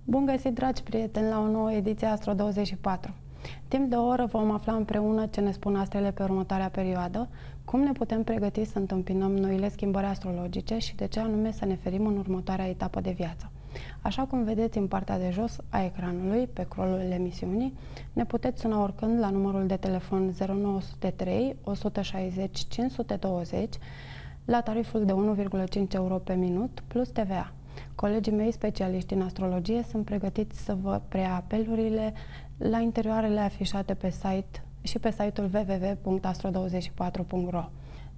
Bun găsit, dragi prieteni, la o nouă ediție Astro24. Timp de o oră vom afla împreună ce ne spun astrele pe următoarea perioadă, cum ne putem pregăti să întâmpinăm noile schimbări astrologice și de ce anume să ne ferim în următoarea etapă de viață. Așa cum vedeți în partea de jos a ecranului, pe scrollul emisiunii, ne puteți suna oricând la numărul de telefon 0903 160 520 la tariful de 1,5 euro pe minut plus TVA. Colegii mei specialiști în astrologie sunt pregătiți să vă preia apelurile la interioarele afișate pe site și pe site-ul www.astro24.ro.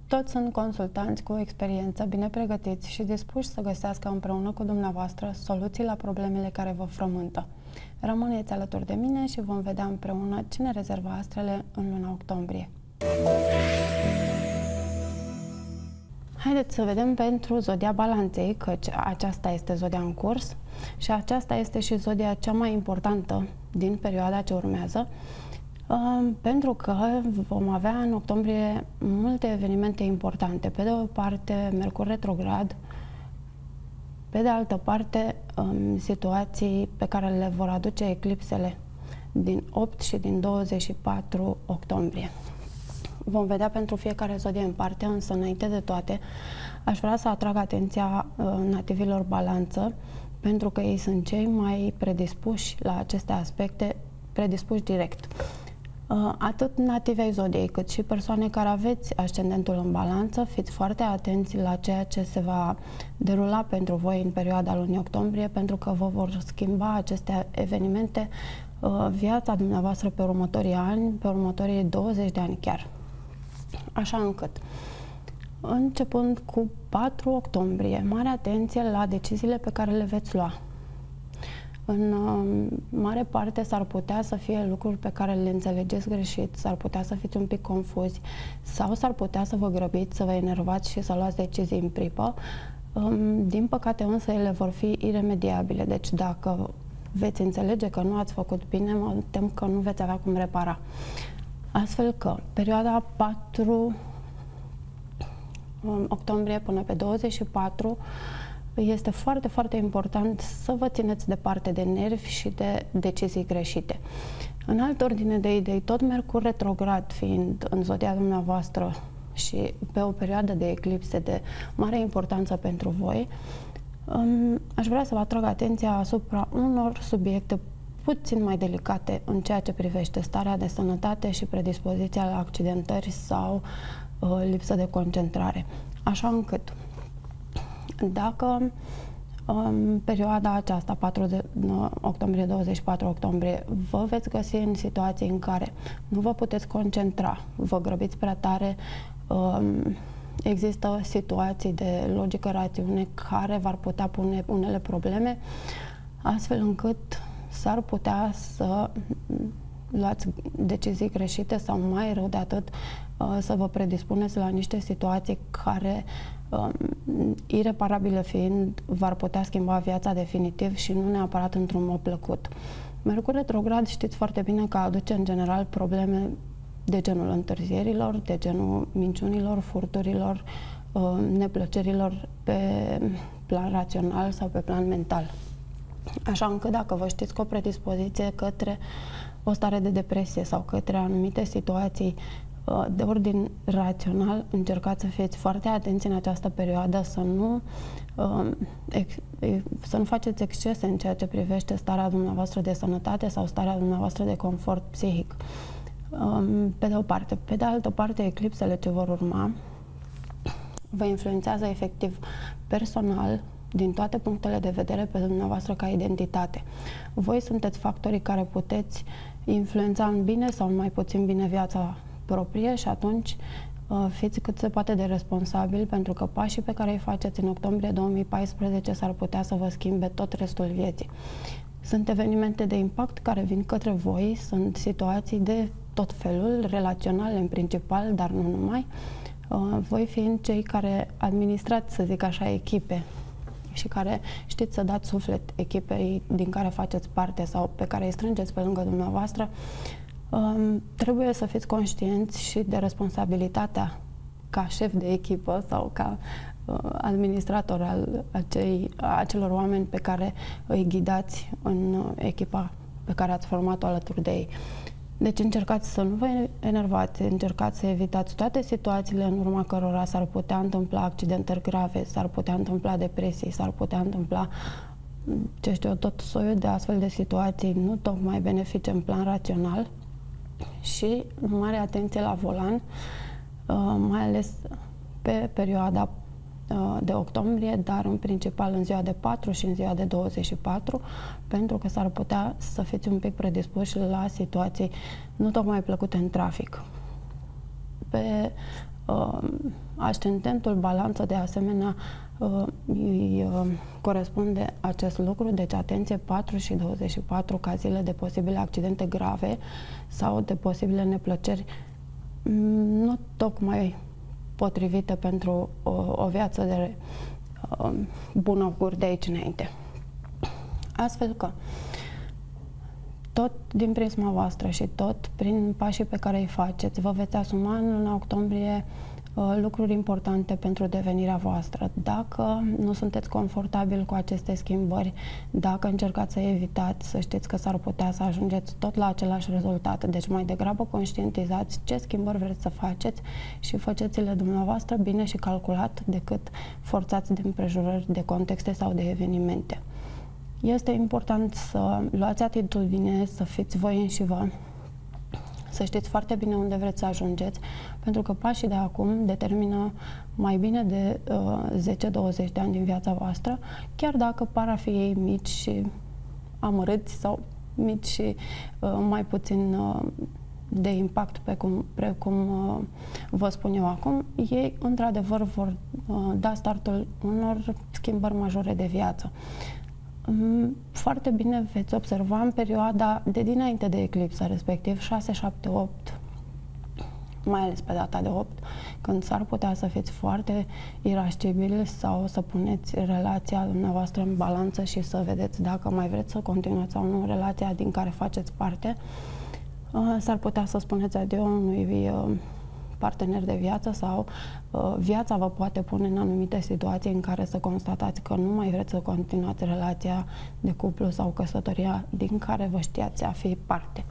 Toți sunt consultanți cu experiență, bine pregătiți și dispuși să găsească împreună cu dumneavoastră soluții la problemele care vă frământă. Rămâneți alături de mine și vom vedea împreună ce ne rezervă astrele în luna octombrie. Haideți să vedem pentru zodia Balanței, căci aceasta este zodia în curs și aceasta este și zodia cea mai importantă din perioada ce urmează, pentru că vom avea în octombrie multe evenimente importante. Pe de o parte, Mercur retrograd, pe de altă parte, situații pe care le vor aduce eclipsele din 8 și din 24 octombrie. Vom vedea pentru fiecare zodie în parte, însă înainte de toate aș vrea să atrag atenția nativilor Balanță, pentru că ei sunt cei mai predispuși la aceste aspecte, predispuși direct. Atât nativi ai zodiei, cât și persoane care aveți ascendentul în Balanță, fiți foarte atenți la ceea ce se va derula pentru voi în perioada lunii octombrie, pentru că vă vor schimba aceste evenimente viața dumneavoastră pe următorii ani, pe următorii 20 de ani chiar. Așa încât, începând cu 4 octombrie, mare atenție la deciziile pe care le veți lua. În mare parte s-ar putea să fie lucruri pe care le înțelegeți greșit, s-ar putea să fiți un pic confuzi sau s-ar putea să vă grăbiți, să vă enervați și să luați decizii în pripă. Din păcate însă ele vor fi iremediabile, deci dacă veți înțelege că nu ați făcut bine, mă tem că nu veți avea cum repara. Astfel că perioada 4 octombrie până pe 24 este foarte, foarte important să vă țineți departe de nervi și de decizii greșite. În altă ordine de idei, tot Mercur retrograd fiind în zodia dumneavoastră și pe o perioadă de eclipse de mare importanță pentru voi, aș vrea să vă atrag atenția asupra unor subiecte puțin mai delicate în ceea ce privește starea de sănătate și predispoziția la accidentări sau lipsă de concentrare. Așa încât, dacă perioada aceasta, 4 octombrie, 24 octombrie, vă veți găsi în situații în care nu vă puteți concentra, vă grăbiți prea tare, există situații de logică, rațiune care v-ar putea pune unele probleme, astfel încât s-ar putea să luați decizii greșite sau mai rău de atât să vă predispuneți la niște situații care, ireparabile fiind, v-ar putea schimba viața definitiv și nu neapărat într-un mod plăcut. Mercur retrograd știți foarte bine că aduce în general probleme de genul întârzierilor, de genul minciunilor, furturilor, neplăcerilor pe plan rațional sau pe plan mental. Așa încât dacă vă știți cu o predispoziție către o stare de depresie sau către anumite situații de ordin rațional, încercați să fiți foarte atenți în această perioadă, să nu faceți excese în ceea ce privește starea dumneavoastră de sănătate sau starea dumneavoastră de confort psihic. Pe de o parte. Pe de altă parte, eclipsele ce vor urma vă influențează efectiv personal, din toate punctele de vedere, pe dumneavoastră ca identitate. Voi sunteți factorii care puteți influența în bine sau mai puțin bine viața proprie și atunci fiți cât se poate de responsabili, pentru că pașii pe care îi faceți în octombrie 2014 s-ar putea să vă schimbe tot restul vieții. Sunt evenimente de impact care vin către voi, sunt situații de tot felul, relaționale în principal, dar nu numai. Voi fiind cei care administrați, să zic așa, echipe și care știți să dați suflet echipei din care faceți parte sau pe care îi strângeți pe lângă dumneavoastră, trebuie să fiți conștienți și de responsabilitatea ca șef de echipă sau ca administrator al acelor oameni pe care îi ghidați în echipa pe care ați format-o alături de ei. Deci încercați să nu vă enervați, încercați să evitați toate situațiile în urma cărora s-ar putea întâmpla accidentări grave, s-ar putea întâmpla depresii, s-ar putea întâmpla, ce știu eu, tot soiul de astfel de situații nu tocmai benefice în plan rațional și mare atenție la volan, mai ales pe perioada de octombrie, dar în principal în ziua de 4 și în ziua de 24, pentru că s-ar putea să fiți un pic predispuși la situații nu tocmai plăcute în trafic. Pe ascendentul balanță, de asemenea, îi corespunde acest lucru, deci atenție, 4 și 24 ca zile de posibile accidente grave sau de posibile neplăceri nu tocmai potrivite pentru o viață de bun augur de aici înainte. Astfel că tot din prisma voastră și tot prin pașii pe care îi faceți, vă veți asuma în luna octombrie lucruri importante pentru devenirea voastră. Dacă nu sunteți confortabil cu aceste schimbări, dacă încercați să evitați, să știți că s-ar putea să ajungeți tot la același rezultat. Deci mai degrabă conștientizați ce schimbări vreți să faceți și faceți-le dumneavoastră bine și calculat decât forțați de împrejurări, de contexte sau de evenimente. Este important să luați atitudine, să fiți voi înși vă, să știți foarte bine unde vreți să ajungeți, pentru că pașii de acum determină mai bine de 10-20 de ani din viața voastră, chiar dacă par a fi ei mici și amărâți sau mici și mai puțin de impact precum vă spun eu acum, ei într-adevăr vor da startul unor schimbări majore de viață. Foarte bine veți observa în perioada de dinainte de eclipsă, respectiv 6, 7, 8, mai ales pe data de 8, când s-ar putea să fiți foarte irascibili sau să puneți relația dumneavoastră în balanță și să vedeți dacă mai vreți să continuați sau nu relația din care faceți parte. S-ar putea să spuneți adio unui partener de viață sau viața vă poate pune în anumite situații în care să constatați că nu mai vreți să continuați relația de cuplu sau căsătoria din care vă știați a fi parte.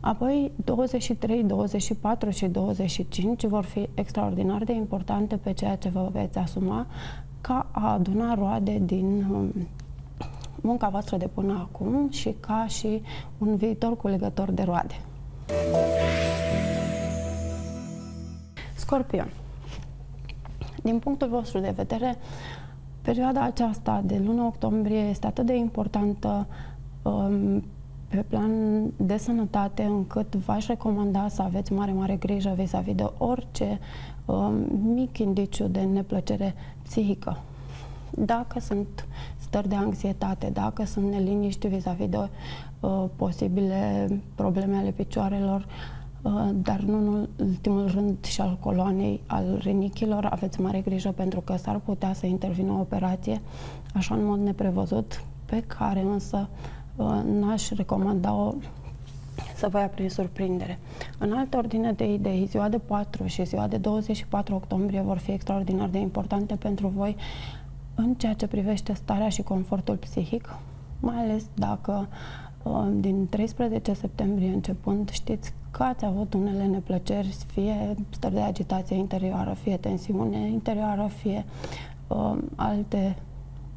Apoi 23, 24 și 25 vor fi extraordinar de importante pe ceea ce vă veți asuma ca a aduna roade din munca voastră de până acum și ca și un viitor culegător de roade. Scorpion. Din punctul vostru de vedere, perioada aceasta de luna octombrie este atât de importantă pe plan de sănătate, încât v-aș recomanda să aveți mare grijă vis-a-vis de orice mic indiciu de neplăcere psihică. Dacă sunt stări de anxietate, dacă sunt neliniști vis-a-vis de posibile probleme ale picioarelor, dar nu în ultimul rând și al coloanei, al rinichilor, aveți mare grijă pentru că s-ar putea să intervină o operație așa în mod neprevăzut, pe care însă n-aș recomanda-o să vă ia prin surprindere. În altă ordine de idei, ziua de 4 și ziua de 24 octombrie vor fi extraordinar de importante pentru voi în ceea ce privește starea și confortul psihic, mai ales dacă din 13 septembrie începând știți că ați avut unele neplăceri, fie stări de agitație interioară, fie tensiune interioară, fie alte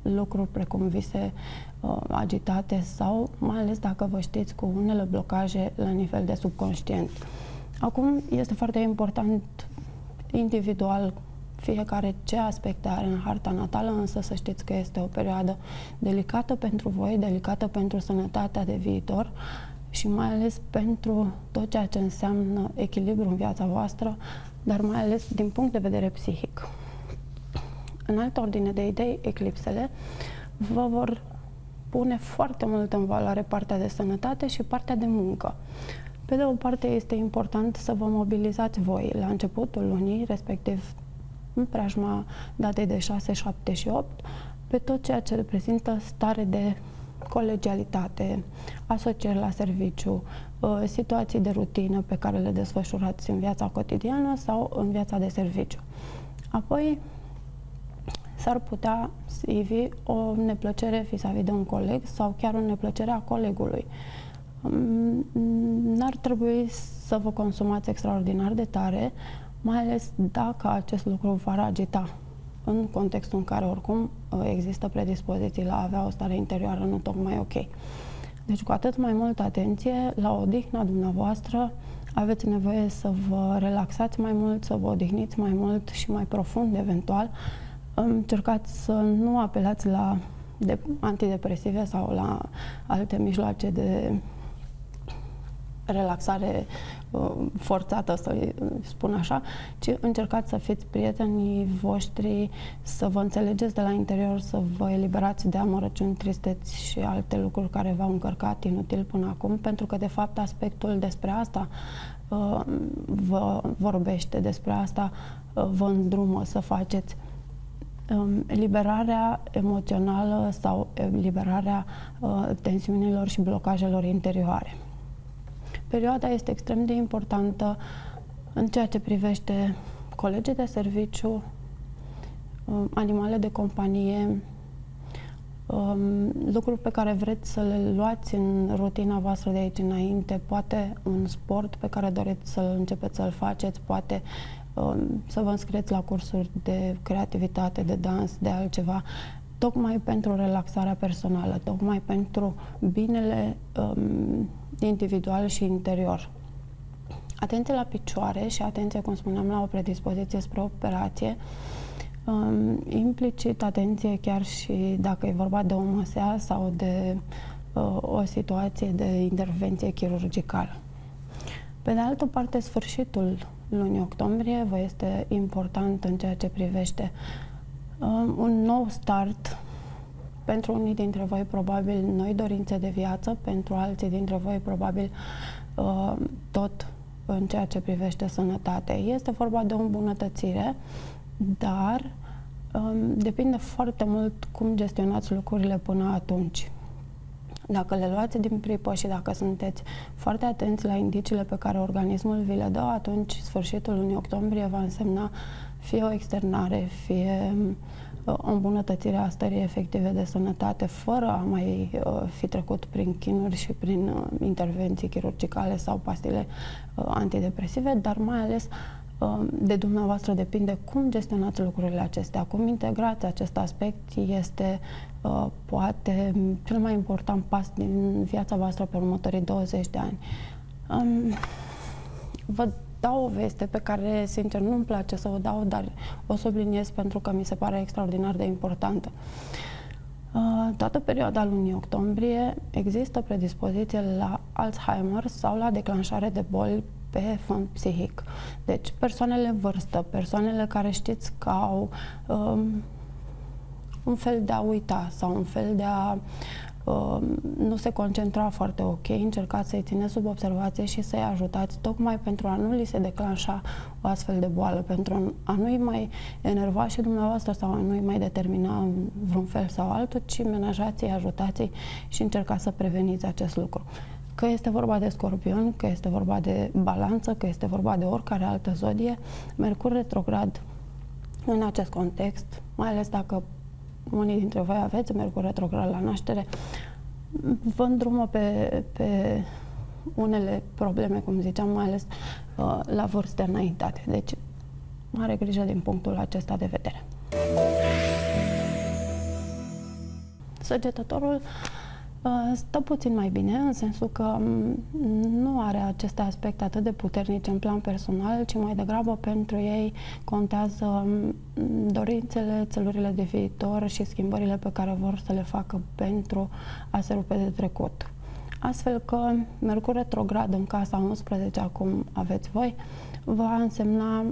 lucruri precum vise agitate sau mai ales dacă vă știți cu unele blocaje la nivel de subconștient. Acum este foarte important individual fiecare ce aspecte are în harta natală, însă să știți că este o perioadă delicată pentru voi, delicată pentru sănătatea de viitor și mai ales pentru tot ceea ce înseamnă echilibru în viața voastră, dar mai ales din punct de vedere psihic. În altă ordine de idei, eclipsele vă vor pune foarte mult în valoare partea de sănătate și partea de muncă. Pe de o parte, este important să vă mobilizați voi la începutul lunii, respectiv în preajma datei de 6, 7 și 8, pe tot ceea ce reprezintă stare de colegialitate, asocieri la serviciu, situații de rutină pe care le desfășurați în viața cotidiană sau în viața de serviciu. Apoi, S-ar putea ivi o neplăcere vis-a-vis de un coleg sau chiar o neplăcere a colegului. N-ar trebui să vă consumați extraordinar de tare, mai ales dacă acest lucru v-ar agita în contextul în care oricum există predispoziții la a avea o stare interioară nu tocmai ok. Deci cu atât mai multă atenție la odihna dumneavoastră, aveți nevoie să vă relaxați mai mult, să vă odihniți mai mult și mai profund eventual. Încercați să nu apelați la antidepresive sau la alte mijloace de relaxare forțată, să spun așa, ci încercați să fiți prietenii voștri, să vă înțelegeți de la interior, să vă eliberați de amărăciuni, tristeți și alte lucruri care v-au încărcat inutil până acum, pentru că de fapt aspectul despre asta vă vorbește, despre asta vă îndrumă să faceți. Eliberarea emoțională sau eliberarea tensiunilor și blocajelor interioare. Perioada este extrem de importantă în ceea ce privește colegii de serviciu, animale de companie, lucruri pe care vreți să le luați în rutina voastră de aici înainte, poate un sport pe care doriți să începeți să-l faceți, poate să vă înscrieți la cursuri de creativitate, de dans, de altceva, tocmai pentru relaxarea personală, tocmai pentru binele individual și interior. Atenție la picioare și atenție, cum spuneam, la o predispoziție spre operație. Implicit atenție chiar și dacă e vorba de o măsea sau de o situație de intervenție chirurgicală. Pe de altă parte, sfârșitul lunii octombrie vă este important în ceea ce privește un nou start. Pentru unii dintre voi, probabil, noi dorințe de viață, pentru alții dintre voi, probabil, tot în ceea ce privește sănătate. Este vorba de o îmbunătățire, dar depinde foarte mult cum gestionați lucrurile până atunci. Dacă le luați din pripă și dacă sunteți foarte atenți la indiciile pe care organismul vi le dă, atunci sfârșitul lunii octombrie va însemna fie o externare, fie o îmbunătățire a stării efective de sănătate, fără a mai fi trecut prin chinuri și prin intervenții chirurgicale sau pastile antidepresive, dar mai ales de dumneavoastră depinde cum gestionați lucrurile acestea, cum integrați acest aspect. Este poate cel mai important pas din viața voastră pe următorii 20 de ani. Vă dau o veste pe care, sincer, nu-mi place să o dau, dar o subliniez pentru că mi se pare extraordinar de importantă. Toată perioada lunii octombrie există predispoziție la Alzheimer sau la declanșare de boli pe fond psihic. Deci, persoanele în vârstă, persoanele care știți că au un fel de a uita sau un fel de a nu se concentra foarte ok, încercați să-i țineți sub observație și să-i ajutați tocmai pentru a nu li se declanșa o astfel de boală, pentru a nu-i mai enerva și dumneavoastră sau a nu-i mai determina în vreun fel sau altul, ci menajați-i, ajutați-i și încercați să preveniți acest lucru. Că este vorba de Scorpion, că este vorba de Balanță, că este vorba de oricare altă zodie, Mercur retrograd în acest context, mai ales dacă unii dintre voi aveți Mercur retrograd la naștere, vă îndrumă pe unele probleme, cum ziceam, mai ales la vârste înaintate. Deci, mare grijă din punctul acesta de vedere. Săgetătorul stă puțin mai bine, în sensul că nu are aceste aspecte atât de puternice în plan personal, ci mai degrabă pentru ei contează dorințele, țelurile de viitor și schimbările pe care vor să le facă pentru a se rupe de trecut. Astfel că Mercur retrograd în casa 11, acum aveți voi, va însemna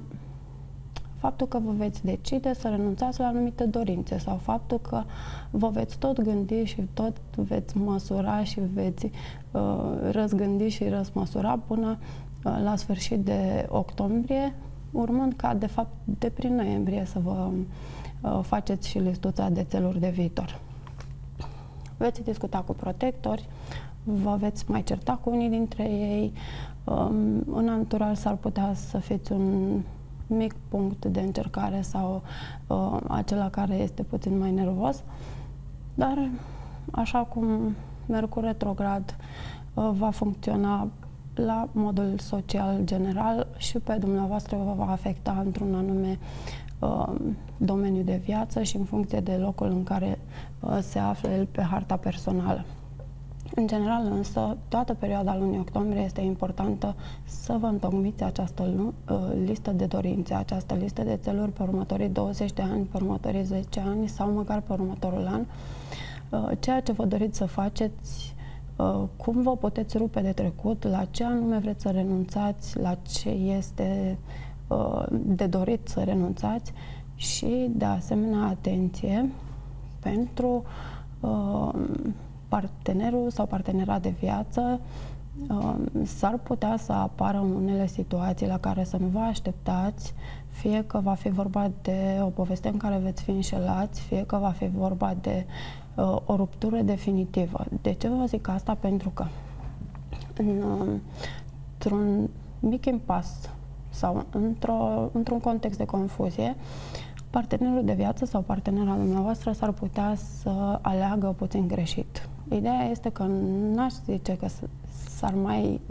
faptul că vă veți decide să renunțați la anumite dorințe sau faptul că vă veți tot gândi și tot veți măsura și veți răzgândi și răzmăsura până la sfârșit de octombrie, urmând ca, de fapt, de prin noiembrie să vă faceți și listuța de țeluri de viitor. Veți discuta cu protectori, vă veți mai certa cu unii dintre ei, în anturaj s-ar putea să fiți un mic punct de încercare sau acela care este puțin mai nervos, dar așa cum Mercur retrograd va funcționa la modul social general și pe dumneavoastră vă va afecta într-un anume domeniu de viață și în funcție de locul în care se află el pe harta personală. În general însă, toată perioada lunii octombrie este importantă să vă întocmiți această listă de dorințe, această listă de țeluri pe următorii 20 de ani, pe următorii 10 ani sau măcar pe următorul an. Ceea ce vă doriți să faceți, cum vă puteți rupe de trecut, la ce anume vreți să renunțați, la ce este de dorit să renunțați și, de asemenea, atenție pentru partenerul sau partenera de viață. S-ar putea să apară unele situații la care să nu vă așteptați, fie că va fi vorba de o poveste în care veți fi înșelați, fie că va fi vorba de o ruptură definitivă. De ce vă zic asta? Pentru că într-un mic impas sau într-un context de confuzie, partenerul de viață sau partenera dumneavoastră s-ar putea să aleagă puțin greșit. Ideea este că n-aș zice că s-ar mai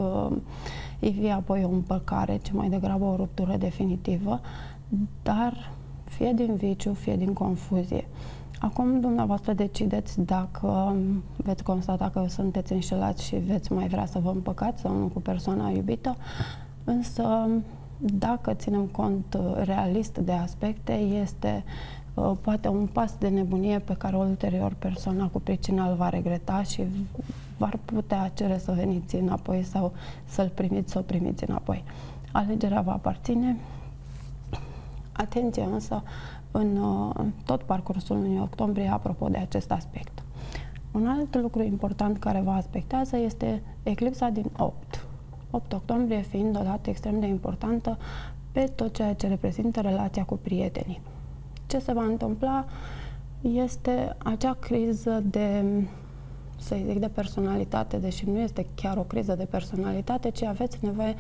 ivi apoi o împăcare, ci mai degrabă o ruptură definitivă, dar fie din viciu, fie din confuzie. Acum dumneavoastră decideți dacă veți constata că sunteți înșelați și veți mai vrea să vă împăcați sau nu cu persoana iubită, însă dacă ținem cont realist de aspecte, este poate un pas de nebunie pe care ulterior persoana cu pricina îl va regreta și v-ar putea cere să veniți înapoi sau să-l primiți, să o primiți înapoi. Alegerea va aparține. Atenție însă în tot parcursul lunii octombrie apropo de acest aspect. Un alt lucru important care vă aspectează este eclipsa din 8 octombrie fiind o dată extrem de importantă pe tot ceea ce reprezintă relația cu prietenii. Ce se va întâmpla este acea criză de, să zic, de personalitate, deși nu este chiar o criză de personalitate, ci aveți nevoie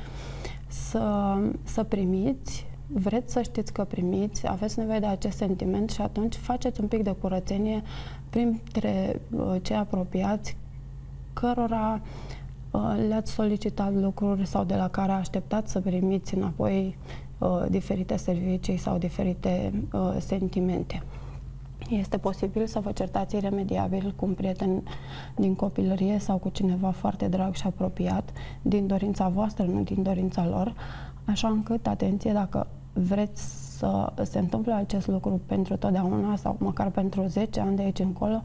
să primiți, vreți să știți că primiți, aveți nevoie de acest sentiment și atunci faceți un pic de curățenie printre cei apropiați cărora le-ați solicitat lucruri sau de la care așteptați să primiți înapoi diferite servicii sau diferite sentimente. Este posibil să vă certați iremediabil cu un prieten din copilărie sau cu cineva foarte drag și apropiat, din dorința voastră, nu din dorința lor, așa încât, atenție, dacă vreți să se întâmple acest lucru pentru totdeauna sau măcar pentru 10 ani de aici încolo,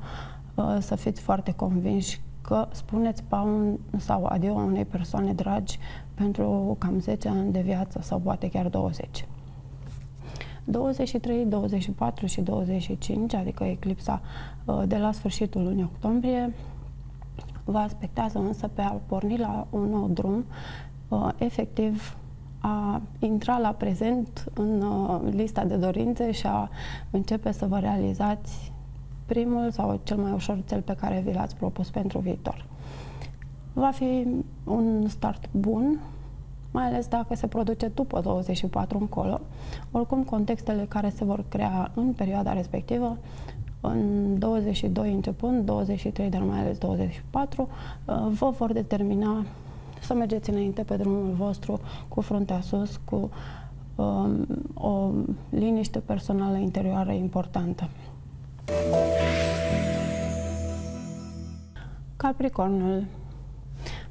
să fiți foarte convinși că spuneți paun sau adio unei persoane dragi pentru cam 10 ani de viață sau poate chiar 20. 23, 24 și 25, adică eclipsa de la sfârșitul lunii octombrie, vă aspectează însă pe a porni la un nou drum, efectiv a intra la prezent în lista de dorințe și a începe să vă realizați primul sau cel mai ușor cel pe care vi l-ați propus pentru viitor. Va fi un start bun, mai ales dacă se produce după 24 încolo. Oricum, contextele care se vor crea în perioada respectivă, în 22 începând, 23, dar mai ales 24, vă vor determina să mergeți înainte pe drumul vostru cu fruntea sus, cu o liniște personală interioară importantă. Capricornul.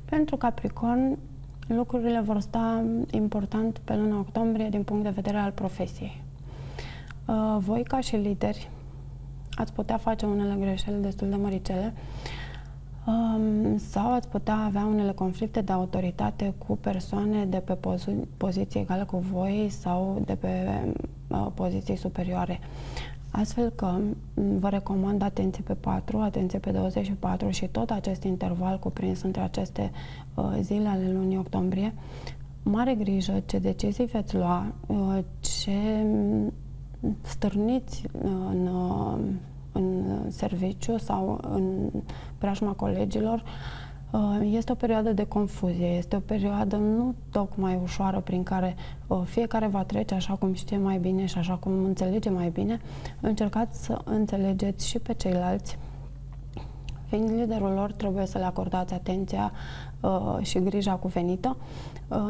Pentru Capricorn, lucrurile vor sta important pe luna octombrie din punct de vedere al profesiei. Voi, ca și lideri, ați putea face unele greșeli destul de măricele sau ați putea avea unele conflicte de autoritate cu persoane de pe poziție egală cu voi sau de pe poziții superioare. Astfel că vă recomand atenție pe 4, atenție pe 24 și tot acest interval cuprins între aceste zile ale lunii octombrie. Mare grijă ce decizii veți lua, ce stârniți în serviciu sau în preajma colegilor. Este o perioadă de confuzie, este o perioadă nu tocmai ușoară prin care fiecare va trece așa cum știe mai bine și așa cum înțelege mai bine. Încercați să înțelegeți și pe ceilalți. Fiind liderul lor, trebuie să le acordați atenția și grija cuvenită.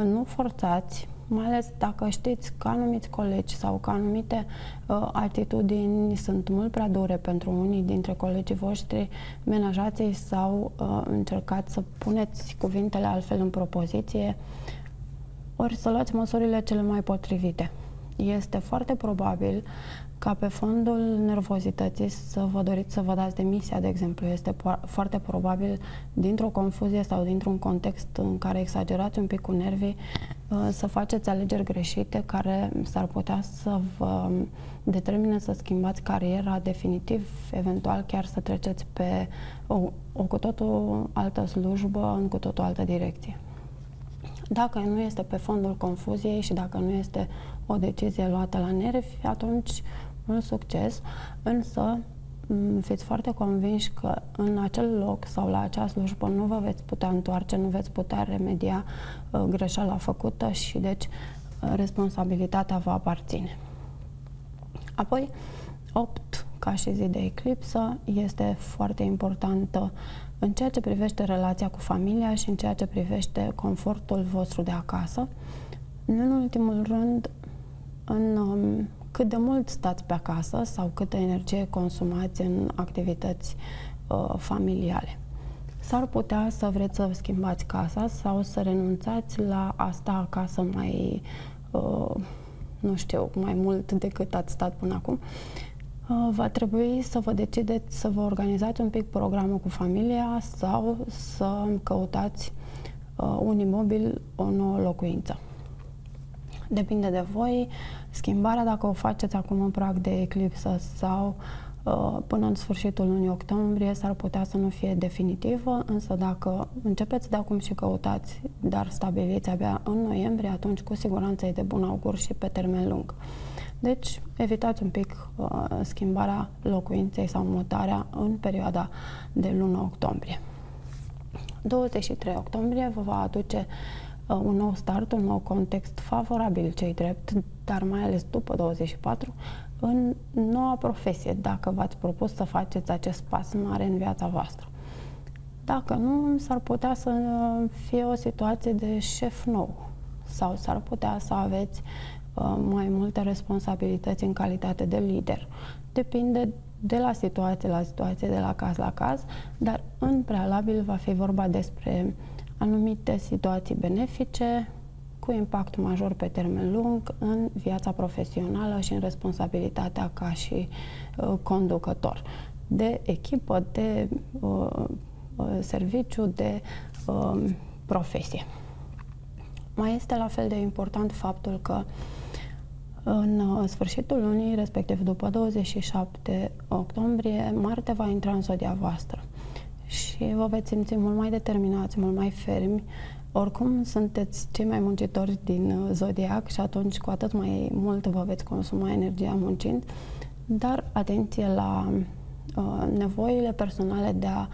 Nu forțați, mai ales dacă știți că anumiți colegi sau că anumite atitudini sunt mult prea dure pentru unii dintre colegii voștri, menajați-i sau încercați să puneți cuvintele altfel în propoziție, ori să luați măsurile cele mai potrivite. Este foarte probabil ca pe fondul nervozității să vă doriți să vă dați demisia, de exemplu. Este foarte probabil, dintr-o confuzie sau dintr-un context în care exagerați un pic cu nervii, să faceți alegeri greșite care s-ar putea să vă determine să schimbați cariera definitiv, eventual chiar să treceți pe o cu totul altă slujbă, în cu totul altă direcție. Dacă nu este pe fondul confuziei și dacă nu este o decizie luată la nervi, atunci mult succes, însă fiți foarte convinși că în acel loc sau la acea slujbă nu vă veți putea întoarce, nu veți putea remedia greșeala făcută și deci responsabilitatea vă aparține. Apoi, 8, ca și zi de eclipsă, este foarte importantă în ceea ce privește relația cu familia și în ceea ce privește confortul vostru de acasă. În ultimul rând, în cât de mult stați pe acasă sau câtă energie consumați în activități familiale. S-ar putea să vreți să schimbați casa sau să renunțați la a sta acasă mai, nu știu, mai mult decât ați stat până acum. Va trebui să vă decideți să vă organizați un pic programul cu familia sau să căutați un imobil, o nouă locuință. Depinde de voi. Schimbarea, dacă o faceți acum în prag de eclipsă sau până în sfârșitul lunii octombrie, s-ar putea să nu fie definitivă, însă dacă începeți de acum și căutați, dar stabiliți abia în noiembrie, atunci cu siguranță e de bun augur și pe termen lung. Deci, evitați un pic schimbarea locuinței sau mutarea în perioada de lună octombrie. 23 octombrie vă va aduce un nou start, un nou context favorabil, ce-i drept, dar mai ales după 24, în noua profesie, dacă v-ați propus să faceți acest pas mare în viața voastră. Dacă nu, s-ar putea să fie o situație de șef nou sau s-ar putea să aveți mai multe responsabilități în calitate de lider. Depinde de la situație, de la caz la caz, dar în prealabil va fi vorba despre anumite situații benefice cu impact major pe termen lung în viața profesională și în responsabilitatea ca și conducător de echipă, de serviciu, de profesie. Mai este la fel de important faptul că în sfârșitul lunii, respectiv după 27 octombrie, Marte va intra în zodia voastră și vă veți simți mult mai determinați, mult mai fermi. Oricum, sunteți cei mai muncitori din zodiac și atunci cu atât mai mult vă veți consuma energia muncind, dar atenție la nevoile personale de a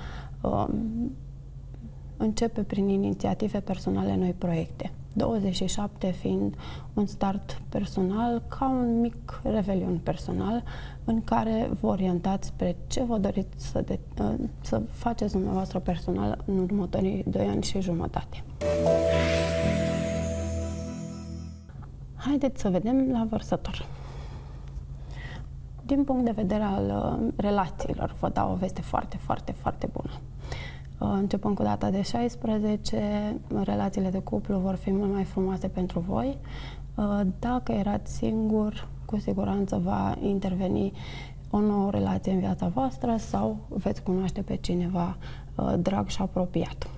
începe prin inițiative personale noi proiecte. 27 fiind un start personal, ca un mic revelion personal în care vă orientați spre ce vă doriți să faceți dumneavoastră personal în următorii 2 ani și jumătate. Haideți să vedem la Vărsător. Din punct de vedere al relațiilor, vă dau o veste foarte, foarte, foarte bună. Începând cu data de 16, relațiile de cuplu vor fi mult mai frumoase pentru voi. Dacă erați singur, cu siguranță va interveni o nouă relație în viața voastră sau veți cunoaște pe cineva drag și apropiat.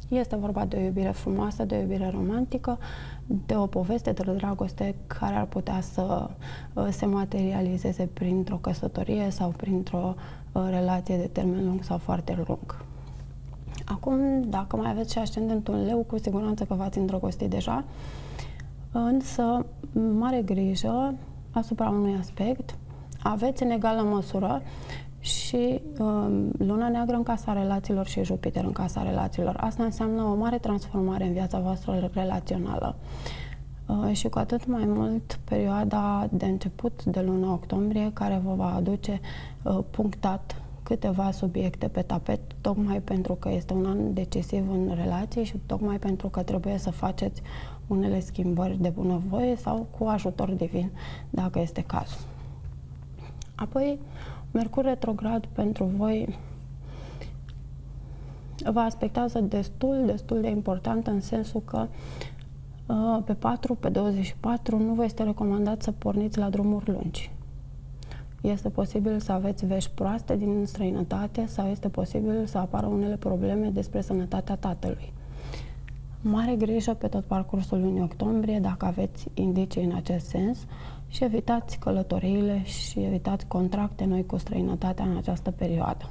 Este vorba de o iubire frumoasă, de o iubire romantică, de o poveste de dragoste care ar putea să se materializeze printr-o căsătorie sau printr-o relație de termen lung sau foarte lung. Acum, dacă mai aveți și ascendentul în Leu, cu siguranță că v-ați îndrăgostit deja, însă mare grijă asupra unui aspect. Aveți în egală măsură și Luna neagră în casa relațiilor și Jupiter în casa relațiilor. Asta înseamnă o mare transformare în viața voastră relațională. Și cu atât mai mult perioada de început de luna octombrie, care vă va aduce punctat câteva subiecte pe tapet, tocmai pentru că este un an decisiv în relații și tocmai pentru că trebuie să faceți unele schimbări de bunăvoie sau cu ajutor divin, dacă este cazul. Apoi, Mercur retrograd pentru voi vă aspectează destul de important, în sensul că pe 4, pe 24 nu vă este recomandat să porniți la drumuri lungi. Este posibil să aveți vești proaste din străinătate sau este posibil să apară unele probleme despre sănătatea tatălui. Mare grijă pe tot parcursul lunii octombrie dacă aveți indicii în acest sens și evitați călătoriile și evitați contracte noi cu străinătatea în această perioadă.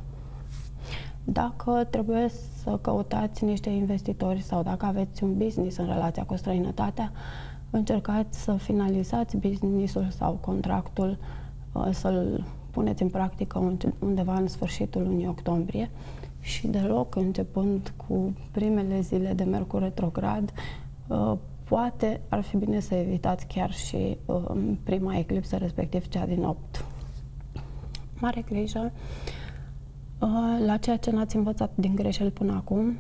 Dacă trebuie să căutați niște investitori sau dacă aveți un business în relația cu străinătatea, încercați să finalizați businessul sau contractul, să-l puneți în practică undeva în sfârșitul lunii octombrie și deloc începând cu primele zile de Mercur retrograd, poate ar fi bine să evitați chiar și prima eclipsă, respectiv cea din 8. Mare grijă la ceea ce n-ați învățat din greșeli până acum,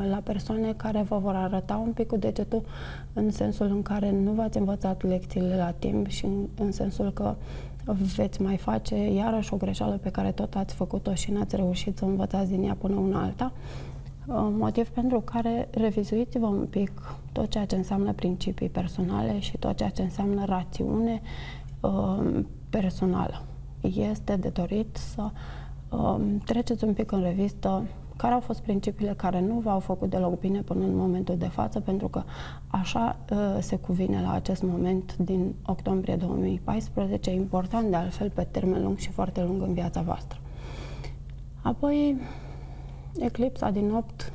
la persoane care vă vor arăta un pic cu degetul în sensul în care nu v-ați învățat lecțiile la timp și în sensul că veți mai face iarăși o greșeală pe care tot ați făcut-o și n-ați reușit să învățați din ea până una alta, motiv pentru care revizuiți-vă un pic tot ceea ce înseamnă principii personale și tot ceea ce înseamnă rațiune personală. Este de dorit să treceți un pic în revistă care au fost principiile care nu v-au făcut deloc bine până în momentul de față, pentru că așa se cuvine la acest moment din octombrie 2014, important de altfel pe termen lung și foarte lung în viața voastră. Apoi, eclipsa din 8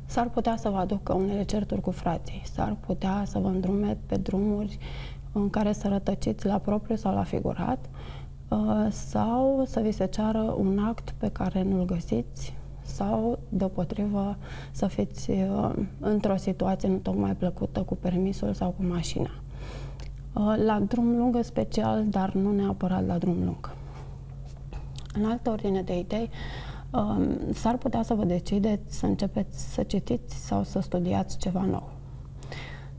s-ar putea să vă aducă unele certuri cu frații, s-ar putea să vă îndrume pe drumuri în care să rătăciți la propriu sau la figurat, sau să vi se ceară un act pe care nu-l găsiți sau, deopotrivă, să fiți într-o situație nu tocmai plăcută cu permisul sau cu mașina. La drum lung în special, dar nu neapărat la drum lung. În altă ordine de idei, s-ar putea să vă decideți să începeți să citiți sau să studiați ceva nou.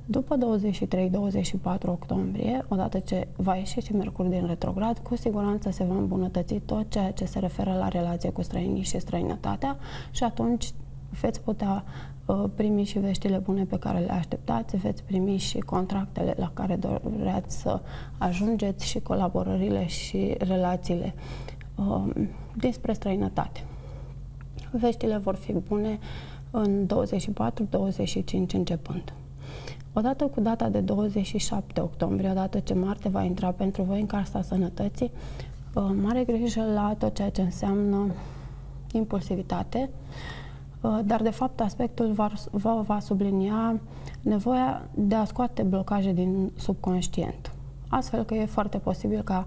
După 23-24 octombrie, odată ce va ieși și Mercur din retrograd, cu siguranță se va îmbunătăți tot ceea ce se referă la relație cu străinii și străinătatea și atunci veți putea primi și veștile bune pe care le așteptați, veți primi și contractele la care doreați să ajungeți și colaborările și relațiile dinspre străinătate. Veștile vor fi bune în 24-25 începând. Odată cu data de 27 octombrie, odată ce Marte va intra pentru voi în casa sănătății, mare grijă la tot ceea ce înseamnă impulsivitate, dar de fapt aspectul va sublinia nevoia de a scoate blocaje din subconștient. Astfel că e foarte posibil ca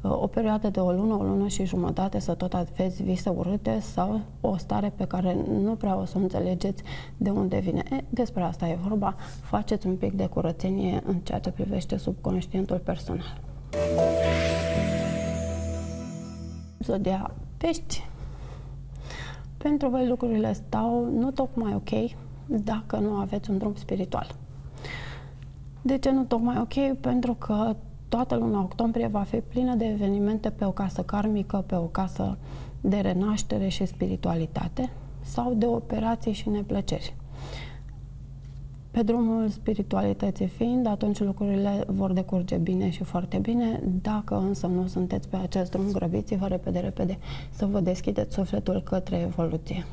o perioadă de o lună și jumătate să tot aveți vise urâte sau o stare pe care nu prea o să înțelegeți de unde vine. Despre asta e vorba. Faceți un pic de curățenie în ceea ce privește subconștientul personal. Zodia Pești. Pentru voi lucrurile stau nu tocmai ok dacă nu aveți un drum spiritual. De ce nu tocmai ok? Pentru că toată luna octombrie va fi plină de evenimente pe o casă karmică, pe o casă de renaștere și spiritualitate sau de operații și neplăceri. Pe drumul spiritualității fiind, atunci lucrurile vor decurge bine și foarte bine. Dacă însă nu sunteți pe acest drum, grăbiți-vă repede să vă deschideți sufletul către evoluție.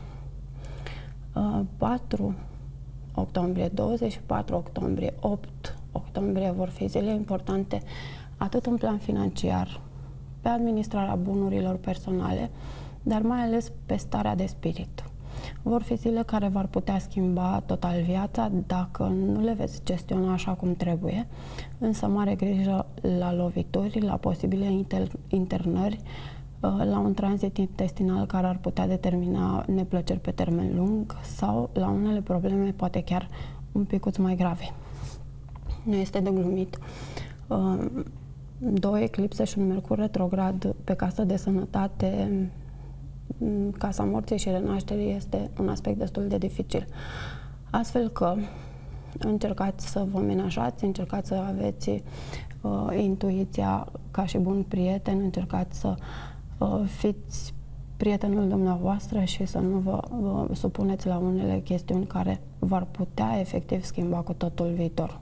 4 octombrie, 24 octombrie, 8 octombrie vor fi zile importante atât în plan financiar, pe administrarea bunurilor personale, dar mai ales pe starea de spirit. Vor fi zile care v-ar putea schimba total viața dacă nu le veți gestiona așa cum trebuie, însă mare grijă la lovituri, la posibile internări, la un tranzit intestinal care ar putea determina neplăceri pe termen lung sau la unele probleme poate chiar un picuț mai grave. Nu este de glumit. 2 eclipse și un Mercur retrograd pe casă de sănătate, casa morții și renașterii, este un aspect destul de dificil. Astfel că încercați să vă menajați, încercați să aveți intuiția ca și bun prieten, încercați să fiți prietenul dumneavoastră și să nu vă supuneți la unele chestiuni care v-ar putea efectiv schimba cu totul viitor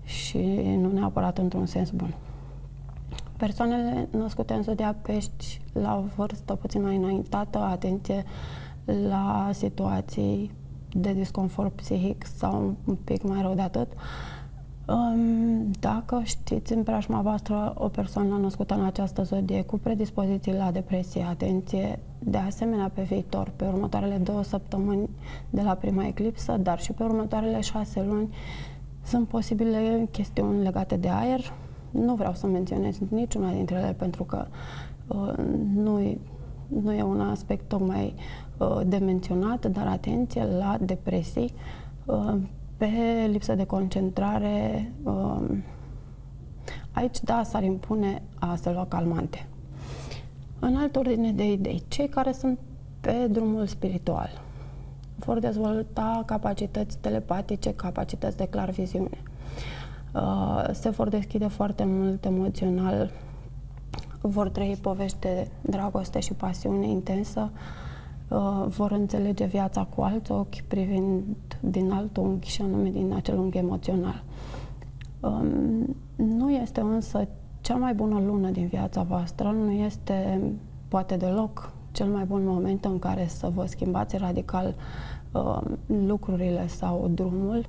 și nu neapărat într-un sens bun. Persoanele născute în zodia Pești la o vârstă puțin mai înaintată, atenție la situații de disconfort psihic sau un pic mai rău de atât. Dacă știți în preajma voastră o persoană născută în această zodie cu predispoziții la depresie, atenție de asemenea pe viitor, pe următoarele 2 săptămâni de la prima eclipsă, dar și pe următoarele 6 luni sunt posibile chestiuni legate de aer. Nu vreau să menționez niciuna dintre ele pentru că nu e un aspect tocmai de menționat, dar atenție la depresii, pe lipsă de concentrare. Aici, da, s-ar impune a se lua calmante. În altă ordine de idei, cei care sunt pe drumul spiritual vor dezvolta capacități telepatice, capacități de clarviziune. Se vor deschide foarte mult emoțional, vor trăi povești de dragoste și pasiune intensă, vor înțelege viața cu alți ochi, privind din alt unghi și anume din acel unghi emoțional. Nu este însă cea mai bună lună din viața voastră, nu este poate deloc cel mai bun moment în care să vă schimbați radical lucrurile sau drumul.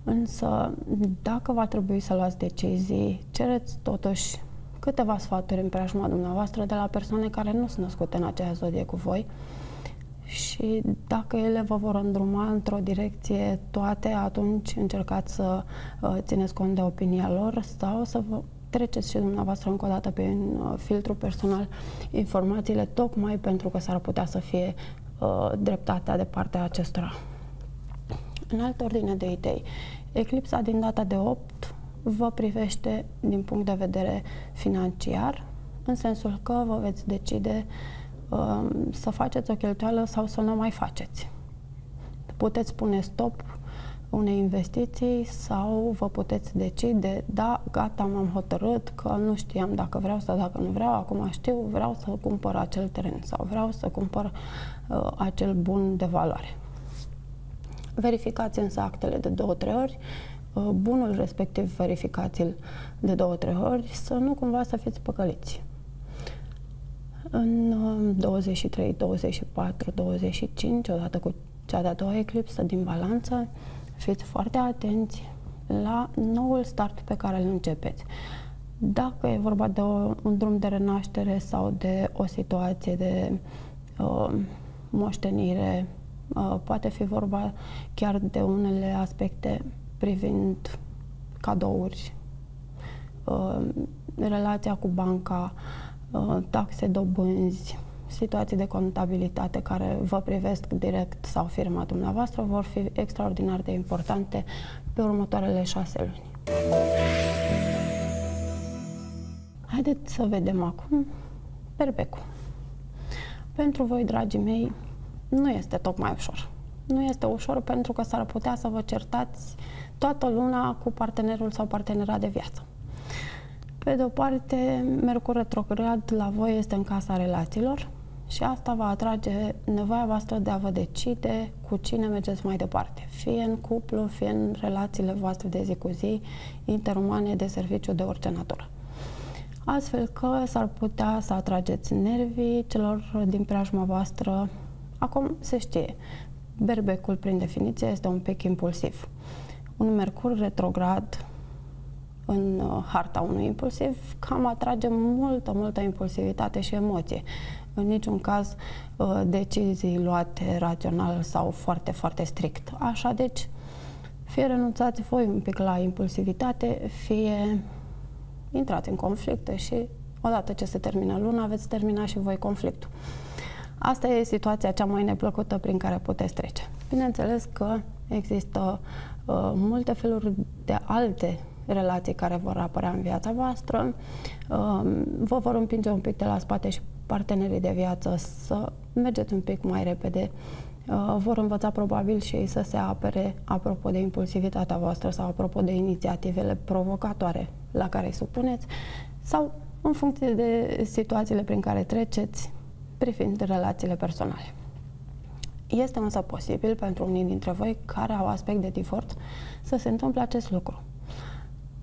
Însă, dacă va trebui să luați decizii, cereți totuși câteva sfaturi în preajma dumneavoastră de la persoane care nu sunt născute în aceeași zodie cu voi și dacă ele vă vor îndruma într-o direcție toate, atunci încercați să țineți cont de opinia lor sau să vă treceți și dumneavoastră încă o dată prin filtru personal informațiile, tocmai pentru că s-ar putea să fie dreptatea de partea acestora. În altă ordine de idei, eclipsa din data de 8 vă privește din punct de vedere financiar, în sensul că vă veți decide să faceți o cheltuială sau să nu mai faceți. Puteți pune stop unei investiții sau vă puteți decide, da, gata, m-am hotărât că nu știam dacă vreau sau dacă nu vreau, acum știu, vreau să cumpăr acel teren sau vreau să cumpăr acel bun de valoare. Verificați însă actele de 2-3 ori, bunul respectiv verificați-l de 2-3 ori, să nu cumva să fiți păcăliți. În 23, 24, 25, odată cu cea de-a doua eclipsă din Balanță, fiți foarte atenți la noul start pe care îl începeți. Dacă e vorba de un drum de renaștere sau de o situație de moștenire, poate fi vorba chiar de unele aspecte privind cadouri, relația cu banca, taxe, dobânzi, situații de contabilitate care vă privesc direct sau firma dumneavoastră, vor fi extraordinar de importante pe următoarele 6 luni. Haideți să vedem acum Berbecul. Pentru voi, dragii mei, nu este tocmai ușor. Nu este ușor pentru că s-ar putea să vă certați toată luna cu partenerul sau partenera de viață. Pe de o parte, Mercur retrograd la voi este în casa relațiilor și asta va atrage nevoia voastră de a vă decide cu cine mergeți mai departe, fie în cuplu, fie în relațiile voastre de zi cu zi, interumane, de serviciu, de orice natură. Astfel că s-ar putea să atrageți nervii celor din preajma voastră. Acum se știe, Berbecul, prin definiție, este un pic impulsiv. Un Mercur retrograd în harta unui impulsiv, cam atrage multă impulsivitate și emoție. În niciun caz decizii luate rațional sau foarte strict. Așa, deci, fie renunțați voi un pic la impulsivitate, fie intrați în conflicte și odată ce se termină luna, veți termina și voi conflictul. Asta e situația cea mai neplăcută prin care puteți trece. Bineînțeles că există multe feluri de alte relații care vor apărea în viața voastră, vă vor împinge un pic de la spate și partenerii de viață să mergeți un pic mai repede, vor învăța probabil și ei să se apere apropo de impulsivitatea voastră sau apropo de inițiativele provocatoare la care îi supuneți sau în funcție de situațiile prin care treceți privind relațiile personale. Este însă posibil pentru unii dintre voi care au aspect de divorț să se întâmple acest lucru.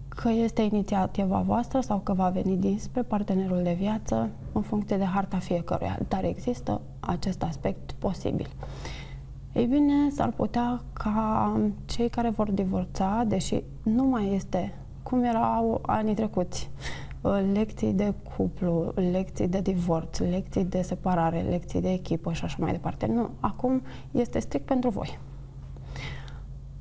Că este inițiativa voastră sau că va veni dinspre partenerul de viață în funcție de harta fiecăruia, dar există acest aspect posibil. Ei bine, s-ar putea ca cei care vor divorța, deși nu mai este cum erau anii trecuți, lecții de cuplu, lecții de divorț, lecții de separare, lecții de echipă și așa mai departe. Nu, acum este strict pentru voi.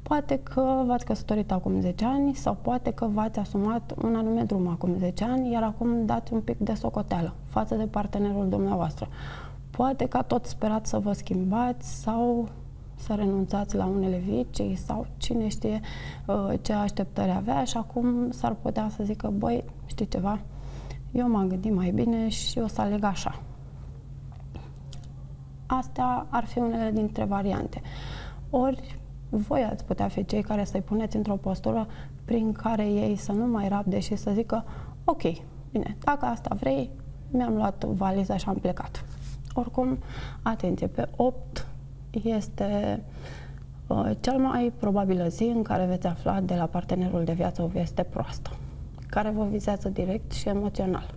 Poate că v-ați căsătorit acum 10 ani sau poate că v-ați asumat un anume drum acum 10 ani, iar acum dați un pic de socoteală față de partenerul dumneavoastră. Poate că tot sperați să vă schimbați sau să renunțați la unele vicii sau cine știe ce așteptări avea și acum s-ar putea să zică, băi, știi ceva, eu m-am gândit mai bine și o să aleg așa. Astea ar fi unele dintre variante. Ori voi ați putea fi cei care să-i puneți într-o postură prin care ei să nu mai rabde și să zică, ok, bine, dacă asta vrei, mi-am luat valiza și am plecat. Oricum, atenție, pe 8 este cel mai probabilă zi în care veți afla de la partenerul de viață o veste proastă, care vă vizează direct și emoțional.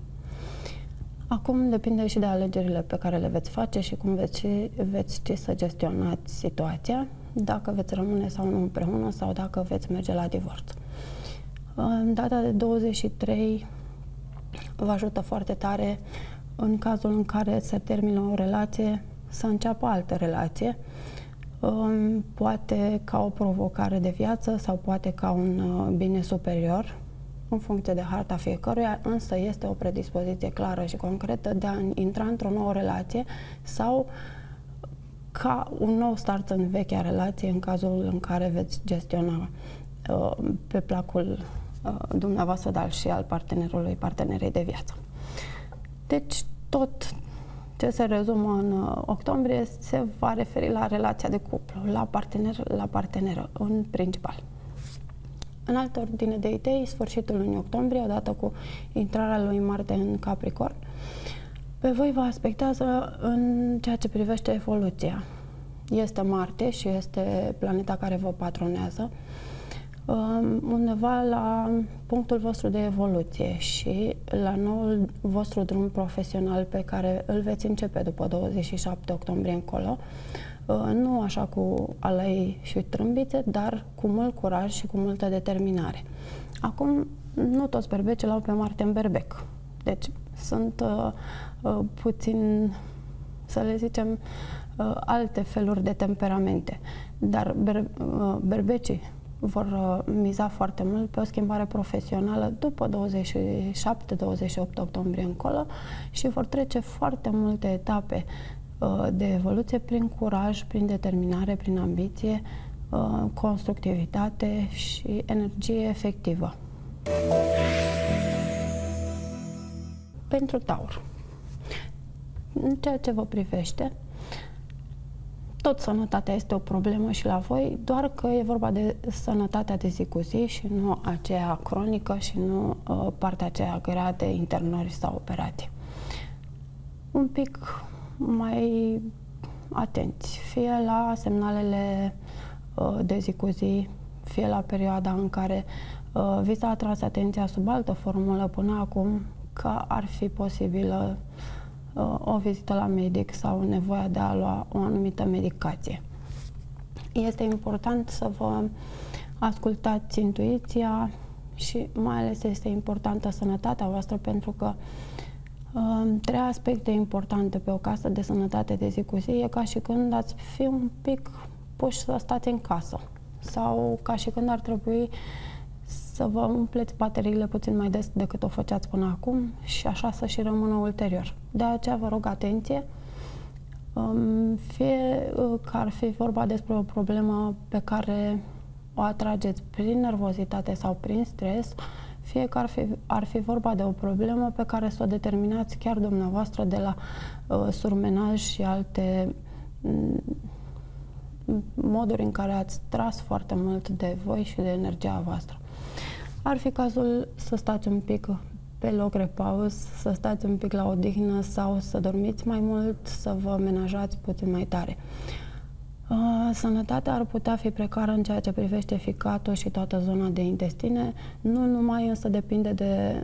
Acum depinde și de alegerile pe care le veți face și cum veți ști să gestionați situația, dacă veți rămâne sau nu împreună sau dacă veți merge la divorț. În data de 23 vă ajută foarte tare în cazul în care se termină o relație să înceapă altă relație, poate ca o provocare de viață sau poate ca un bine superior, în funcție de harta fiecăruia, însă este o predispoziție clară și concretă de a intra într-o nouă relație sau ca un nou start în vechea relație în cazul în care veți gestiona pe placul dumneavoastră, dar și al partenerei de viață. Deci tot ce se rezumă în octombrie se va referi la relația de cuplu, la partener, la parteneră, în principal. În altă ordine de idei, sfârșitul lunii octombrie, odată cu intrarea lui Marte în Capricorn, pe voi vă aspectează în ceea ce privește evoluția. Este Marte și este planeta care vă patronează undeva la punctul vostru de evoluție și la noul vostru drum profesional pe care îl veți începe după 27 octombrie încolo, nu așa cu alei și trâmbițe, dar cu mult curaj și cu multă determinare. Acum, nu toți berbecii l-au pe Marte în berbec, deci sunt puțin, să le zicem, alte feluri de temperamente, dar berbecii vor miza foarte mult pe o schimbare profesională după 27-28 octombrie încolo și vor trece foarte multe etape de evoluție prin curaj, prin determinare, prin ambiție, constructivitate și energie efectivă. Pentru Taur, în ceea ce vă privește, tot sănătatea este o problemă și la voi, doar că e vorba de sănătatea de zi cu zi și nu aceea cronică și nu partea aceea grea de internări sau operații. Un pic mai atenți, fie la semnalele de zi cu zi, fie la perioada în care vi s-a atras atenția sub altă formulă până acum că ar fi posibilă o vizită la medic sau nevoia de a lua o anumită medicație. Este important să vă ascultați intuiția și mai ales este importantă sănătatea voastră, pentru că trei aspecte importante pe o casă de sănătate de zi cu zi e ca și când ați fi un pic puși să stați în casă sau ca și când ar trebui să vă umpleți bateriile puțin mai des decât o făceați până acum și așa să și rămână ulterior. De aceea vă rog atenție, fie că ar fi vorba despre o problemă pe care o atrageți prin nervozitate sau prin stres, fie că ar fi vorba de o problemă pe care să o determinați chiar dumneavoastră de la surmenaj și alte moduri în care ați tras foarte mult de voi și de energia voastră. Ar fi cazul să stați un pic pe loc repaus, să stați un pic la odihnă sau să dormiți mai mult, să vă menajați puțin mai tare. Sănătatea ar putea fi precară în ceea ce privește ficatul și toată zona de intestine, nu numai, însă depinde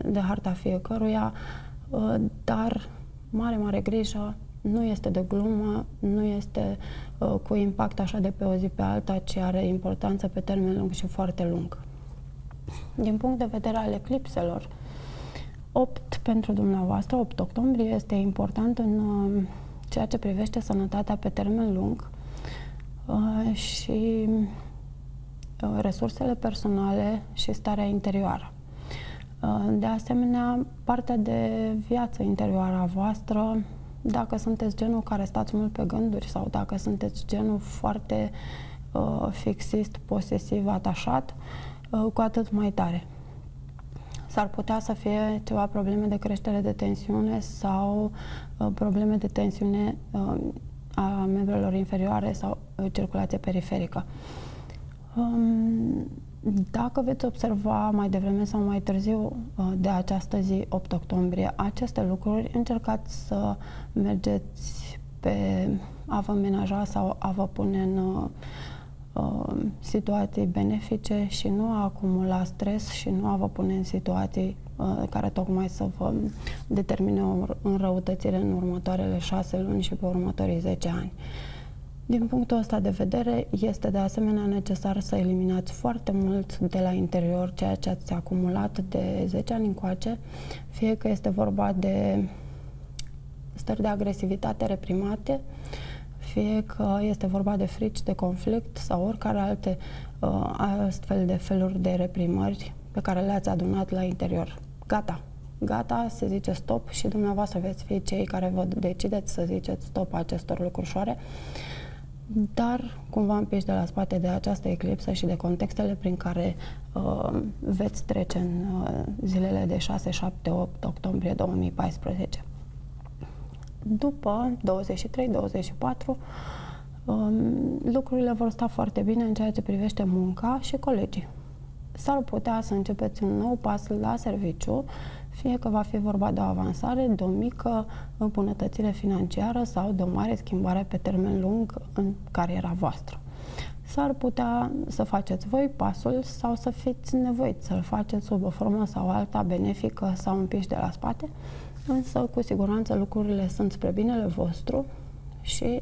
de harta fiecăruia, dar mare grijă, nu este de glumă, nu este cu impact așa de pe o zi pe alta, ci are importanță pe termen lung și foarte lung. Din punct de vedere al eclipselor, 8 pentru dumneavoastră, 8 octombrie, este important în ceea ce privește sănătatea pe termen lung și resursele personale și starea interioară. De asemenea, partea de viață interioară a voastră, dacă sunteți genul care stați mult pe gânduri sau dacă sunteți genul foarte fixist, posesiv, atașat, cu atât mai tare. S-ar putea să fie ceva probleme de creștere de tensiune sau probleme de tensiune a membrelor inferioare sau circulație periferică. Dacă veți observa mai devreme sau mai târziu de această zi, 8 octombrie, aceste lucruri, încercați să mergeți pe a vă menaja sau a vă pune în situații benefice și nu a acumula stres și nu a vă pune în situații care tocmai să vă determine o înrăutățire în următoarele 6 luni și pe următorii 10 ani. Din punctul ăsta de vedere, este de asemenea necesar să eliminați foarte mult de la interior ceea ce ați acumulat de 10 ani încoace, fie că este vorba de stări de agresivitate reprimate, fie că este vorba de frici, de conflict sau oricare alte astfel de feluri de reprimări pe care le-ați adunat la interior. Gata, se zice stop și dumneavoastră veți fi cei care vă decideți să ziceți stop acestor lucrușoare, dar cumva împiși de la spate de această eclipsă și de contextele prin care veți trece în zilele de 6, 7, 8 octombrie 2014. După 23-24, lucrurile vor sta foarte bine în ceea ce privește munca și colegii. S-ar putea să începeți un nou pas la serviciu, fie că va fi vorba de o avansare, de o mică îmbunătățire financiară sau de o mare schimbare pe termen lung în cariera voastră. S-ar putea să faceți voi pasul sau să fiți nevoiți să-l faceți sub o formă sau alta benefică sau împiși de la spate, însă cu siguranță lucrurile sunt spre binele vostru și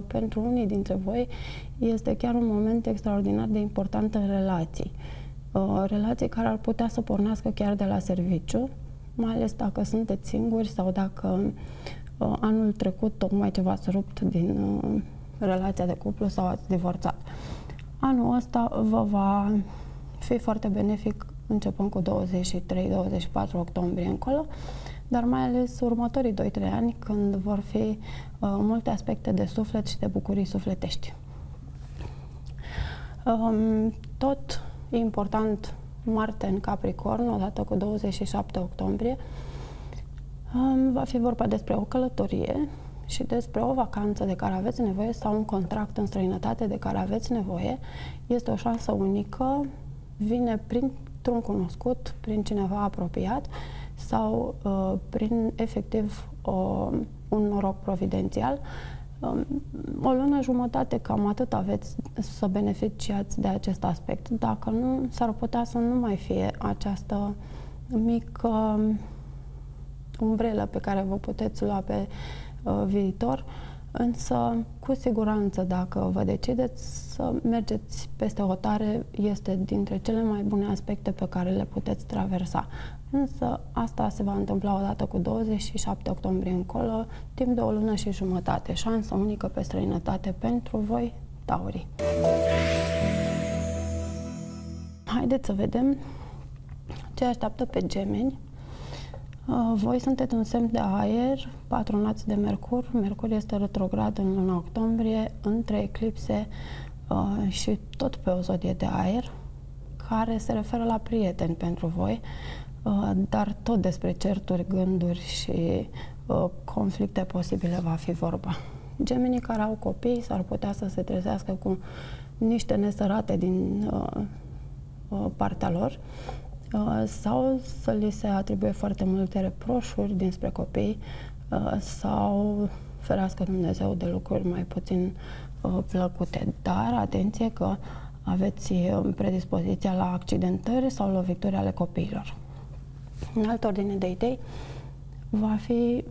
pentru unii dintre voi este chiar un moment extraordinar de important în relații. Relații care ar putea să pornească chiar de la serviciu, mai ales dacă sunteți singuri sau dacă anul trecut tocmai ce v-ați rupt din relația de cuplu sau ați divorțat. Anul ăsta vă va fi foarte benefic începând cu 23-24 octombrie încolo, dar mai ales următorii 2-3 ani, când vor fi multe aspecte de suflet și de bucurii sufletești. Tot e important Marte în Capricorn, odată cu 27 octombrie. Va fi vorba despre o călătorie și despre o vacanță de care aveți nevoie sau un contract în străinătate de care aveți nevoie. Este o șansă unică, vine printr-un cunoscut, prin cineva apropiat sau prin efectiv un noroc providențial. O lună jumătate, cam atât aveți să beneficiați de acest aspect. Dacă nu, s-ar putea să nu mai fie această mică umbrelă pe care vă puteți lua pe viitor, Însă, cu siguranță, dacă vă decideți să mergeți peste hotare, este dintre cele mai bune aspecte pe care le puteți traversa. Însă, asta se va întâmpla odată cu 27 octombrie încolo, timp de o lună și jumătate. Șansă unică pe străinătate pentru voi, taurii. Haideți să vedem ce așteaptă pe gemeni. Voi sunteți un semn de aer, patronați de Mercur. Mercur este retrograd în luna octombrie, între eclipse și tot pe o zodie de aer, care se referă la prieteni pentru voi, dar tot despre certuri, gânduri și conflicte posibile va fi vorba. Gemenii care au copii s-ar putea să se trezească cu niște nesărate din partea lor, sau să li se atribuie foarte multe reproșuri dinspre copii, sau ferească Dumnezeu de lucruri mai puțin plăcute. Dar atenție că aveți predispoziția la accidentări sau lovituri ale copiilor. În altă ordine de idei, va fi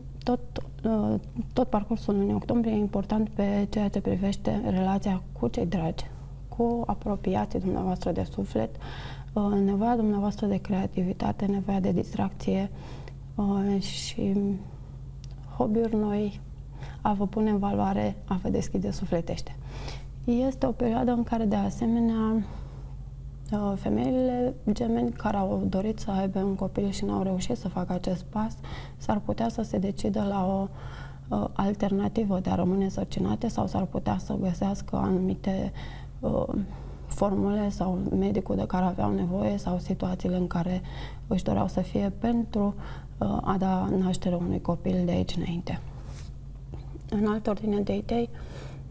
tot parcursul lunii octombrie important pe ceea ce privește relația cu cei dragi, cu apropiații dumneavoastră de suflet, nevoia dumneavoastră de creativitate, nevoia de distracție și hobby-uri noi, a vă pune în valoare, a vă deschide sufletește. Este o perioadă în care, de asemenea, femeile gemeni care au dorit să aibă un copil și n-au reușit să facă acest pas, s-ar putea să se decidă la o alternativă de a rămâne însărcinate, sau s-ar putea să găsească anumite formule sau medicul de care aveau nevoie sau situațiile în care își doreau să fie pentru a da naștere unui copil de aici înainte. În altă ordine de idei,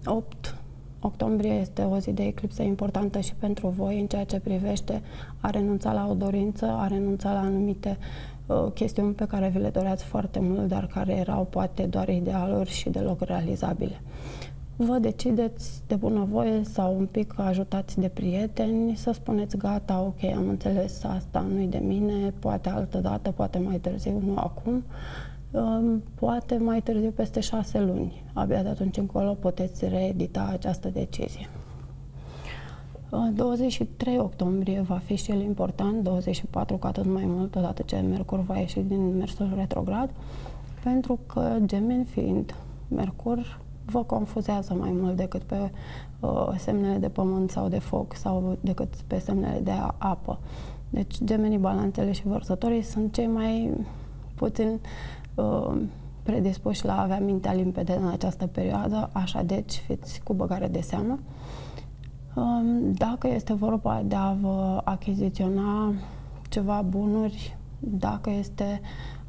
8 octombrie este o zi de eclipsă importantă și pentru voi în ceea ce privește a renunța la o dorință, a renunța la anumite chestiuni pe care vi le doreați foarte mult, dar care erau poate doar idealuri și deloc realizabile. Vă decideți de bunăvoie sau un pic ajutați de prieteni să spuneți gata, ok, am înțeles, asta nu-i de mine, poate altă dată, poate mai târziu, nu acum, poate mai târziu peste 6 luni. Abia de atunci încolo puteți reedita această decizie. 23 octombrie va fi și el important, 24 cu atât mai mult, odată ce Mercur va ieși din mersul retrograd, pentru că gemeni fiind Mercur vă confuzează mai mult decât pe semnele de pământ sau de foc sau decât pe semnele de apă. Deci gemenii, balanțele și vărsătorii sunt cei mai puțin predispuși la a avea mintea limpede în această perioadă, așa deci fiți cu băgare de seamă. Dacă este vorba de a vă achiziționa ceva bunuri, dacă este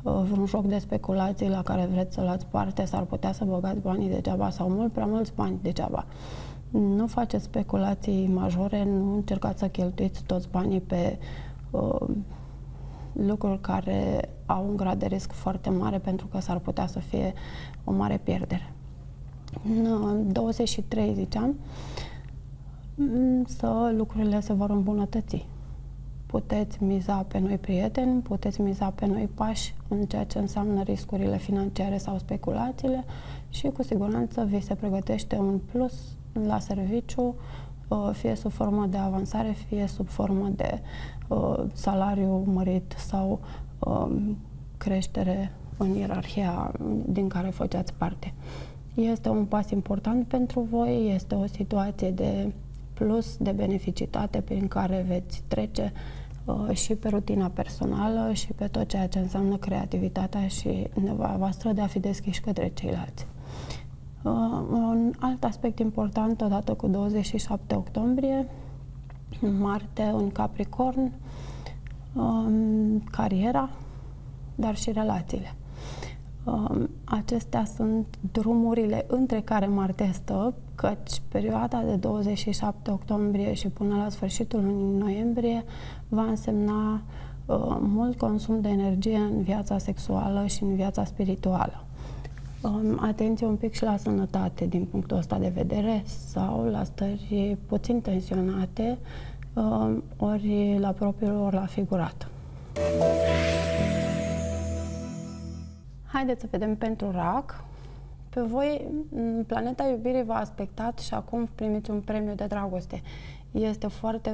vreun joc de speculații la care vreți să luați parte, s-ar putea să băgați banii degeaba sau mult prea mulți bani degeaba. Nu faceți speculații majore, nu încercați să cheltuiți toți banii pe lucruri care au un grad de risc foarte mare, pentru că s-ar putea să fie o mare pierdere. În 23, ziceam, să lucrurile se vor îmbunătăți. Puteți miza pe noi prieteni, puteți miza pe noi pași în ceea ce înseamnă riscurile financiare sau speculațiile și cu siguranță vi se pregătește un plus la serviciu, fie sub formă de avansare, fie sub formă de salariu mărit sau creștere în ierarhia din care făceați parte. Este un pas important pentru voi, este o situație de plus, de beneficitate prin care veți trece și pe rutina personală și pe tot ceea ce înseamnă creativitatea și nevoia voastră de a fi deschiși către ceilalți. Un alt aspect important, odată cu 27 octombrie, Marte în Capricorn, cariera, dar și relațiile. Acestea sunt drumurile între care Marte stă, căci perioada de 27 octombrie și până la sfârșitul lunii noiembrie va însemna mult consum de energie în viața sexuală și în viața spirituală. Atenție un pic și la sănătate din punctul ăsta de vedere, sau la stări puțin tensionate, ori la propriul, ori la figurat. Haideți să vedem pentru rac Pe voi, planeta iubirii v-a aspectat și acum primiți un premiu de dragoste. Este foarte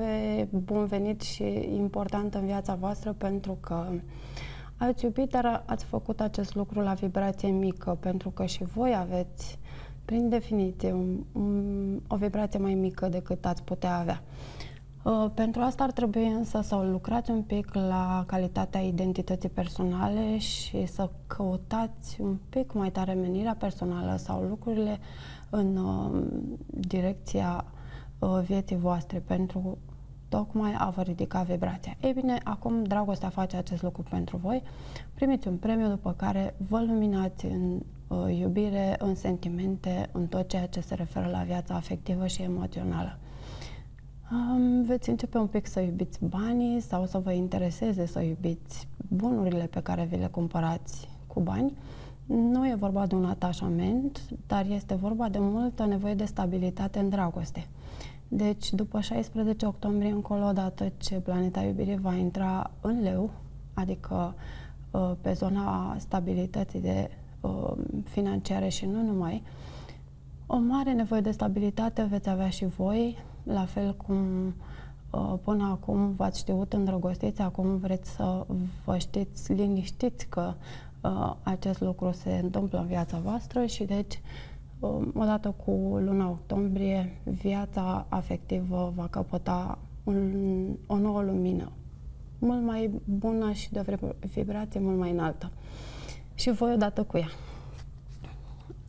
bun venit și important în viața voastră pentru că ați iubit, dar ați făcut acest lucru la vibrație mică, pentru că și voi aveți, prin definiție, o vibrație mai mică decât ați putea avea. Pentru asta ar trebui însă să lucrați un pic la calitatea identității personale și să căutați un pic mai tare menirea personală sau lucrurile în direcția vieții voastre pentru tocmai a vă ridica vibrația. Ei bine, acum dragostea face acest lucru pentru voi. Primiți un premiu după care vă luminați în iubire, în sentimente, în tot ceea ce se referă la viața afectivă și emoțională. Veți începe un pic să iubiți banii sau să vă intereseze să iubiți bunurile pe care vi le cumpărați cu bani. Nu e vorba de un atașament, dar este vorba de multă nevoie de stabilitate în dragoste. Deci, după 16 octombrie încolo, odată ce planeta iubirii va intra în leu, adică pe zona stabilității financiare și nu numai, o mare nevoie de stabilitate veți avea și voi, la fel cum până acum v-ați știut îndrăgostiți, acum vreți să vă știți liniștiți că acest lucru se întâmplă în viața voastră și deci odată cu luna octombrie viața afectivă va căpăta o nouă lumină mult mai bună și de o vibrație mult mai înaltă și voi odată cu ea.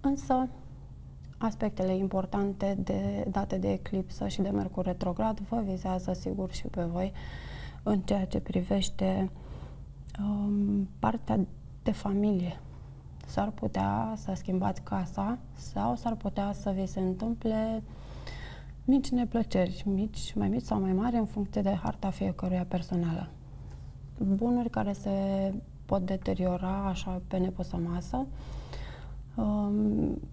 Însă aspectele importante date de eclipsă și de Mercur retrograd vă vizează sigur și pe voi în ceea ce privește partea de familie. S-ar putea să schimbați casa sau s-ar putea să vi se întâmple mici neplăceri, mai mici sau mai mari în funcție de harta fiecăruia personală. Bunuri care se pot deteriora așa pe nepusă masă,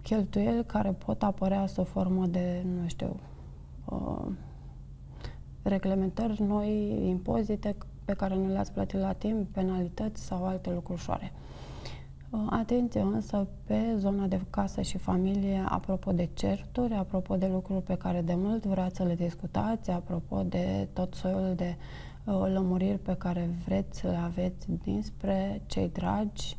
cheltuieli care pot apărea sub formă de, nu știu, reglementări noi, impozite pe care nu le-ați plătit la timp, penalități sau alte lucruri ușoare. Atenție însă pe zona de casă și familie, apropo de certuri, apropo de lucruri pe care de mult vreați să le discutați, apropo de tot soiul de lămuriri pe care vreți să le aveți dinspre cei dragi,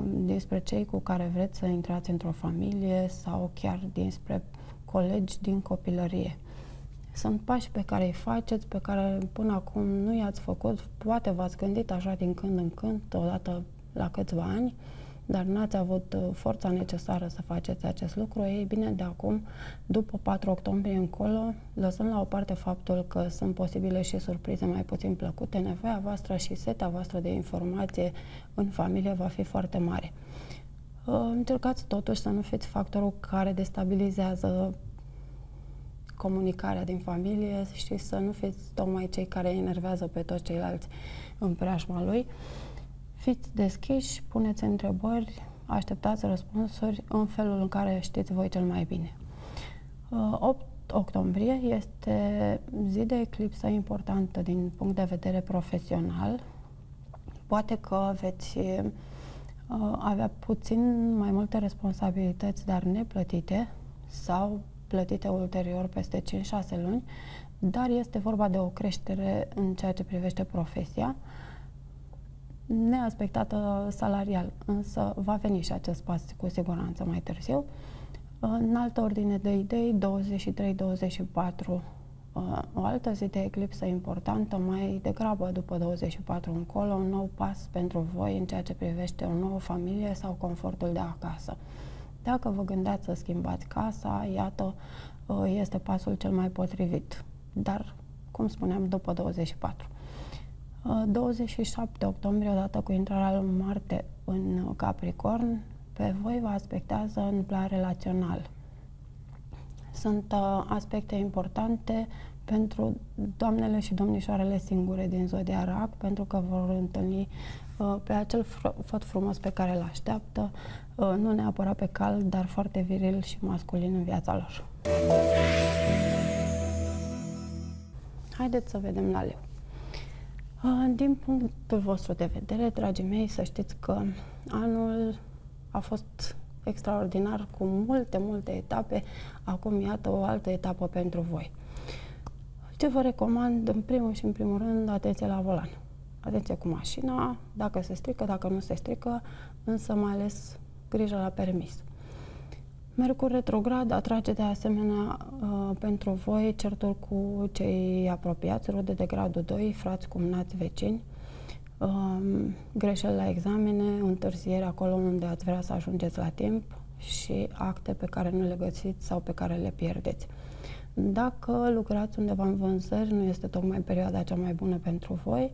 dinspre cei cu care vreți să intrați într-o familie sau chiar dinspre colegi din copilărie. Sunt pași pe care îi faceți, pe care până acum nu i-ați făcut, poate v-ați gândit așa din când în când, odată la câțiva ani, dar n-ați avut forța necesară să faceți acest lucru. Ei bine, de acum, după 4 octombrie încolo, lăsând la o parte faptul că sunt posibile și surprize mai puțin plăcute, nevoia voastră și setea voastră de informație în familie va fi foarte mare. Încercați totuși să nu fiți factorul care destabilizează comunicarea din familie și să nu fiți tocmai cei care enervează pe toți ceilalți în preajma lui. Fiți deschiși, puneți întrebări, așteptați răspunsuri în felul în care știți voi cel mai bine. 8 octombrie este zi de eclipsă importantă din punct de vedere profesional. Poate că veți avea puțin mai multe responsabilități, dar neplătite sau plătite ulterior peste 5-6 luni, dar este vorba de o creștere în ceea ce privește profesia, neaspectată salarial, însă va veni și acest pas cu siguranță mai târziu. În altă ordine de idei, 23-24, o altă zi de eclipsă importantă, mai degrabă după 24 încolo, un nou pas pentru voi în ceea ce privește o nouă familie sau confortul de acasă. Dacă vă gândeați să schimbați casa, iată, este pasul cel mai potrivit, dar, cum spuneam, după 24. 27 octombrie, odată cu intrarea lui Marte în Capricorn, pe voi vă aspectează în plan relațional. Sunt aspecte importante pentru doamnele și domnișoarele singure din zodia Rac, pentru că vor întâlni pe acel făt frumos pe care îl așteaptă, nu neapărat pe cald, dar foarte viril și masculin în viața lor. Haideți să vedem la Leu. Din punctul vostru de vedere, dragii mei, să știți că anul a fost extraordinar, cu multe etape. Acum, iată, o altă etapă pentru voi. Ce vă recomand, în primul rând, atenție la volan. Atenție cu mașina, dacă se strică, dacă nu se strică, însă mai ales grijă la permis. Mercur retrograd atrage de asemenea pentru voi certuri cu cei apropiați, rude de gradul 2, frați, cumnați, vecini, greșeli la examene, întârzieri acolo unde ați vrea să ajungeți la timp și acte pe care nu le găsiți sau pe care le pierdeți. Dacă lucrați undeva în vânzări, nu este tocmai perioada cea mai bună pentru voi,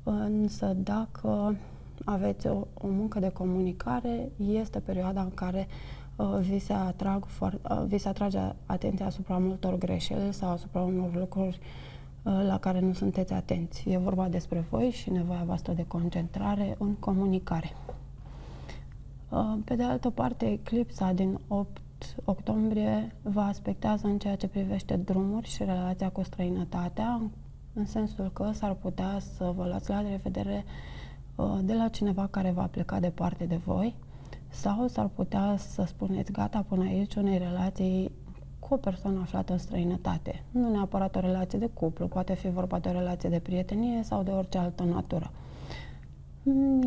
însă dacă aveți o muncă de comunicare, este perioada în care vi se atrage atenția asupra multor greșeli sau asupra unor lucruri la care nu sunteți atenți. E vorba despre voi și nevoia voastră de concentrare în comunicare. Pe de altă parte, eclipsa din 8 octombrie vă aspectează în ceea ce privește drumuri și relația cu străinătatea, în sensul că s-ar putea să vă luați la revedere de la cineva care va pleca departe de voi, sau s-ar putea să spuneți gata până aici unei relații cu o persoană aflată în străinătate. Nu neapărat o relație de cuplu, poate fi vorba de o relație de prietenie sau de orice altă natură.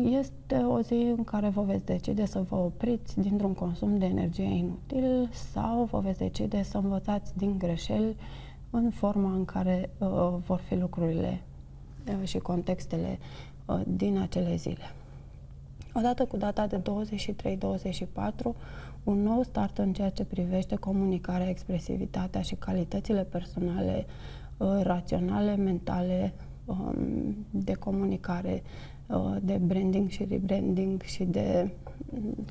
Este o zi în care vă veți decide să vă opriți dintr-un consum de energie inutil sau vă veți decide să învățați din greșeli în forma în care vor fi lucrurile și contextele din acele zile. Odată cu data de 23-24, un nou start în ceea ce privește comunicarea, expresivitatea și calitățile personale, raționale, mentale, de comunicare, de branding și rebranding și de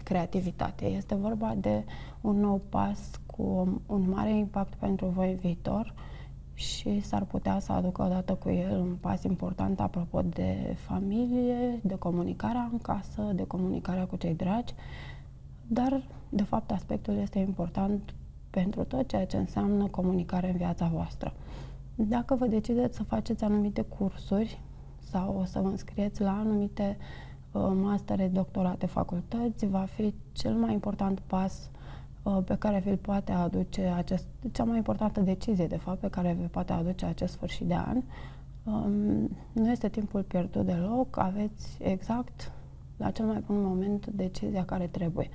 creativitate. Este vorba de un nou pas cu un mare impact pentru voi în viitor și s-ar putea să aducă odată cu el un pas important apropo de familie, de comunicarea în casă, de comunicarea cu cei dragi, dar, de fapt, aspectul este important pentru tot ceea ce înseamnă comunicare în viața voastră. Dacă vă decideți să faceți anumite cursuri sau o să vă înscrieți la anumite mastere, doctorate, facultăți, va fi cel mai important pas pe care vi-l poate aduce cea mai importantă decizie, de fapt, pe care vi poate aduce acest sfârșit de an. Nu este timpul pierdut deloc, aveți exact la cel mai bun moment decizia care trebuie.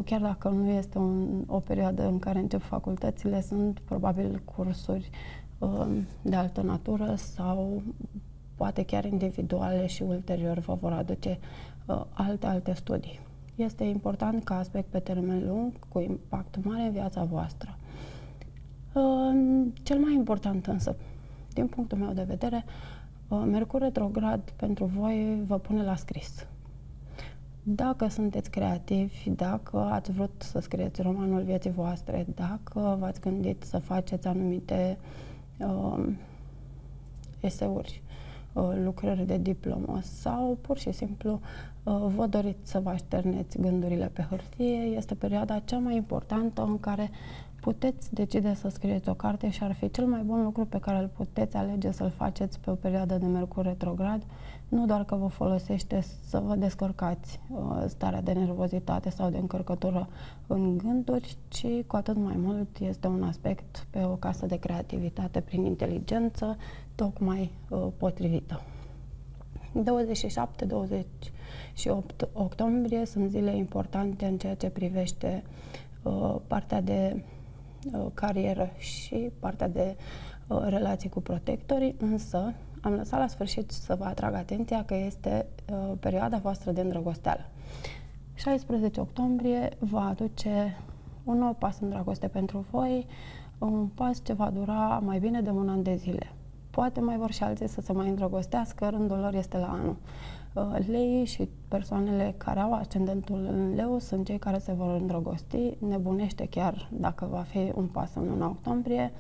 Chiar dacă nu este o perioadă în care încep facultățile, sunt probabil cursuri de altă natură sau poate chiar individuale și ulterior vă vor aduce alte studii. Este important ca aspect pe termen lung, cu impact mare în viața voastră. Cel mai important însă, din punctul meu de vedere, Mercur retrograd pentru voi vă pune la scris. Dacă sunteți creativi, dacă ați vrut să scrieți romanul vieții voastre, dacă v-ați gândit să faceți anumite eseuri, lucrări de diplomă sau pur și simplu vă doriți să vă așterneți gândurile pe hârtie, este perioada cea mai importantă în care puteți decide să scrieți o carte și ar fi cel mai bun lucru pe care îl puteți alege să-l faceți pe o perioadă de Mercur retrograd, nu doar că vă folosește să vă descărcați starea de nervozitate sau de încărcătură în gânduri, ci cu atât mai mult este un aspect pe o casă de creativitate prin inteligență tocmai potrivită. 27-28 octombrie sunt zile importante în ceea ce privește partea de carieră și partea de relații cu protectorii, însă am lăsat la sfârșit să vă atrag atenția că este perioada voastră de îndrăgosteală. 16 octombrie va aduce un nou pas în dragoste pentru voi, un pas ce va dura mai bine de un an de zile. Poate mai vor și alții să se mai îndrăgostească, rândul lor este la anul. Leii și persoanele care au ascendentul în leu sunt cei care se vor îndrăgosti, nebunește chiar dacă va fi un pas în luna octombrie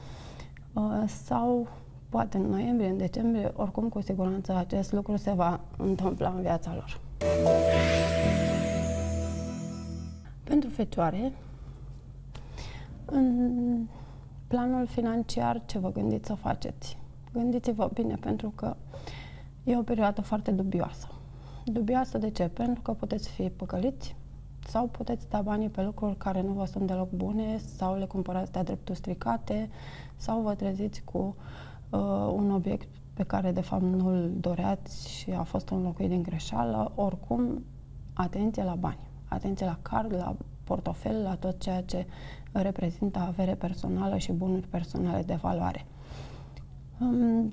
sau poate în noiembrie, în decembrie, oricum cu siguranță acest lucru se va întâmpla în viața lor. Pentru fecioare, în planul financiar, ce vă gândiți să faceți? Gândiți-vă bine, pentru că e o perioadă foarte dubioasă. Dubioasă de ce? Pentru că puteți fi păcăliți Sau puteți da banii pe lucruri care nu vă sunt deloc bune, sau le cumpărați de-a dreptul stricate, sau vă treziți cu un obiect pe care de fapt nu-l doreați și a fost înlocuit din greșeală. Oricum, atenție la bani, atenție la card, la portofel, la tot ceea ce reprezintă avere personală și bunuri personale de valoare.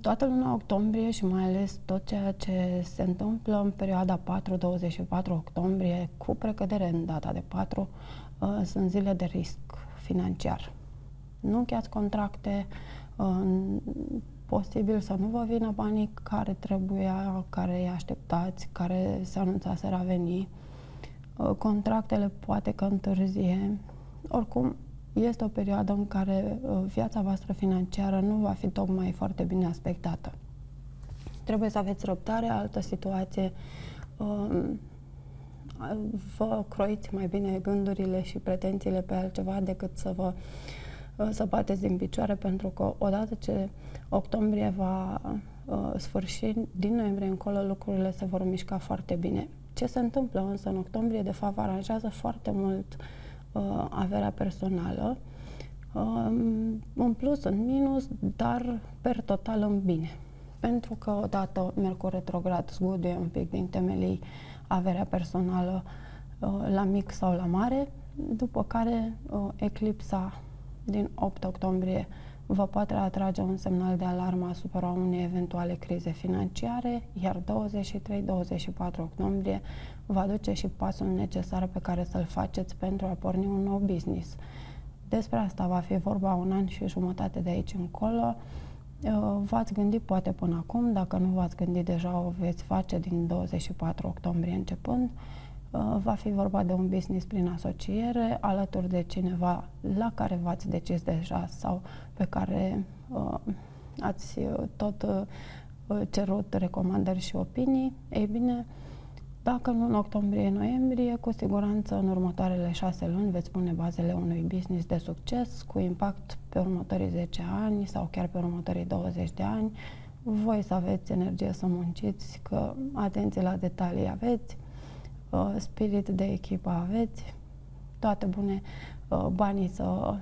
Toată luna octombrie și mai ales tot ceea ce se întâmplă în perioada 4-24 octombrie, cu precădere în data de 4, sunt zile de risc financiar. Nu încheiați contracte, posibil să nu vă vină banii care trebuia, care îi așteptați, care se anunțaseră a veni. Contractele poate că întârzie. Oricum, este o perioadă în care viața voastră financiară nu va fi tocmai foarte bine aspectată. Trebuie să aveți răbdare, altă situație, vă croiți mai bine gândurile și pretențiile pe altceva decât să bateți din picioare, pentru că odată ce octombrie va sfârși, din noiembrie încolo lucrurile se vor mișca foarte bine. Ce se întâmplă însă în octombrie, de fapt, aranjează foarte mult averea personală, în plus, în minus, dar per total în bine. Pentru că odată Mercur retrograd zguduie un pic din temelii averea personală la mic sau la mare, după care eclipsa din 8 octombrie vă poate atrage un semnal de alarmă asupra unei eventuale crize financiare, iar 23-24 octombrie vă aduce și pasul necesar pe care să-l faceți pentru a porni un nou business. Despre asta va fi vorba un an și jumătate de aici încolo. V-ați gândit poate până acum, dacă nu v-ați gândit deja, o veți face din 24 octombrie începând. Va fi vorba de un business prin asociere, alături de cineva la care v-ați decis deja sau pe care ați tot cerut recomandări și opinii. Ei bine, dacă nu în octombrie-noiembrie, cu siguranță în următoarele 6 luni veți pune bazele unui business de succes cu impact pe următorii 10 ani sau chiar pe următorii 20 de ani. Voi să aveți energie să munciți, că atenție la detalii aveți, spirit de echipă aveți, toate bune, banii să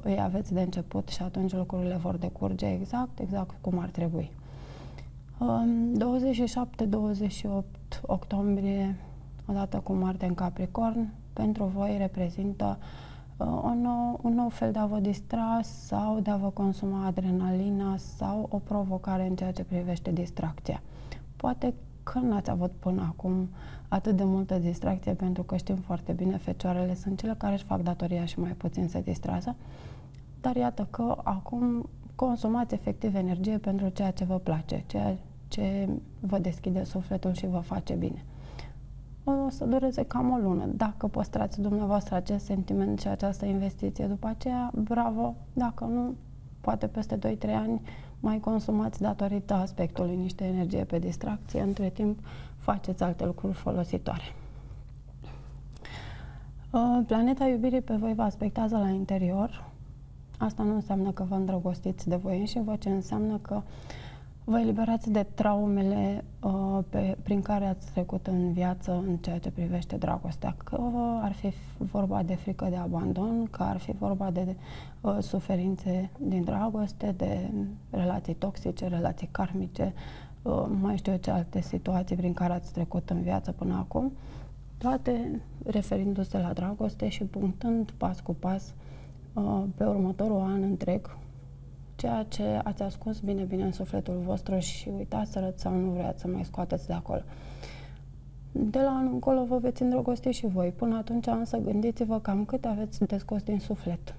îi aveți de început și atunci lucrurile vor decurge exact cum ar trebui. 27-28 octombrie, odată cu Marte în Capricorn, pentru voi reprezintă un nou fel de a vă distra sau de a vă consuma adrenalina sau o provocare în ceea ce privește distracția. Poate că n-ați avut până acum atât de multă distracție, pentru că știm foarte bine, fecioarele sunt cele care își fac datoria și mai puțin se distrează, dar iată că acum consumați efectiv energie pentru ceea ce vă place, ceea ce vă deschide sufletul și vă face bine. O să dureze cam o lună. Dacă păstrați dumneavoastră acest sentiment și această investiție după aceea, bravo, dacă nu, poate peste 2-3 ani mai consumați datorită aspectului niște energie pe distracție, între timp faceți alte lucruri folositoare. Planeta iubirii pe voi vă aspectează la interior. Asta nu înseamnă că vă îndrăgostiți de voi înșivă, ci înseamnă că vă eliberați de traumele prin care ați trecut în viață în ceea ce privește dragostea. Că ar fi vorba de frică de abandon, că ar fi vorba de suferințe din dragoste, de relații toxice, relații karmice, mai știu eu ce alte situații prin care ați trecut în viață până acum, toate referindu-se la dragoste și punctând pas cu pas pe următorul an întreg ceea ce ați ascuns bine în sufletul vostru și uitați să răți sau nu vreați să mai scoateți de acolo. De la anul încolo vă veți îndrăgosti și voi. Până atunci însă gândiți-vă cam cât aveți de scos din suflet.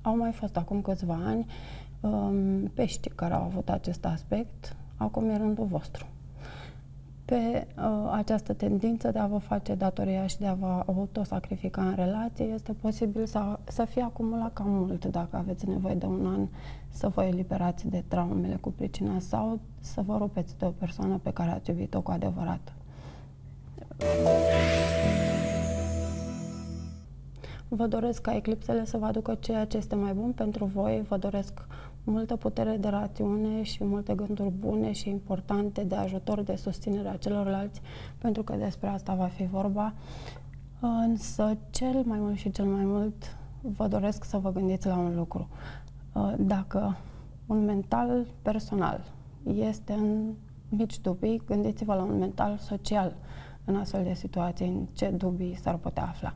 Au mai fost acum câțiva ani pești care au avut acest aspect, acum e rândul vostru. Pe această tendință de a vă face datoria și de a vă autosacrifica în relație, este posibil să fie acumulat cam mult dacă aveți nevoie de un an să vă eliberați de traumele cu pricina sau să vă rupeți de o persoană pe care ați iubit-o cu adevărat. Vă doresc ca eclipsele să vă aducă ceea ce este mai bun pentru voi, vă doresc multă putere de rațiune și multe gânduri bune și importante de ajutor, de susținere a celorlalți, pentru că despre asta va fi vorba. Însă, cel mai mult și cel mai mult vă doresc să vă gândiți la un lucru. Dacă un mental personal este în mici dubii, gândiți-vă la un mental social în astfel de situații, în ce dubii s-ar putea afla.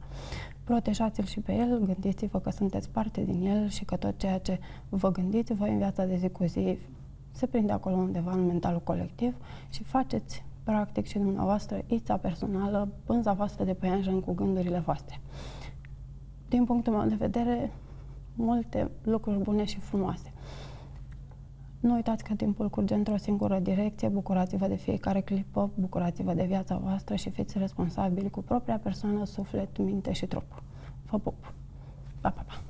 Protejați-l și pe el, gândiți-vă că sunteți parte din el și că tot ceea ce vă gândiți voi în viața de zi cu zi se prinde acolo undeva în mentalul colectiv și faceți practic și dumneavoastră ița personală, pânza voastră de păianjen cu gândurile voastre. Din punctul meu de vedere, multe lucruri bune și frumoase. Nu uitați că timpul curge într-o singură direcție, bucurați-vă de fiecare clipă, bucurați-vă de viața voastră și fiți responsabili cu propria persoană, suflet, minte și trup. Vă pup! Pa, pa, pa!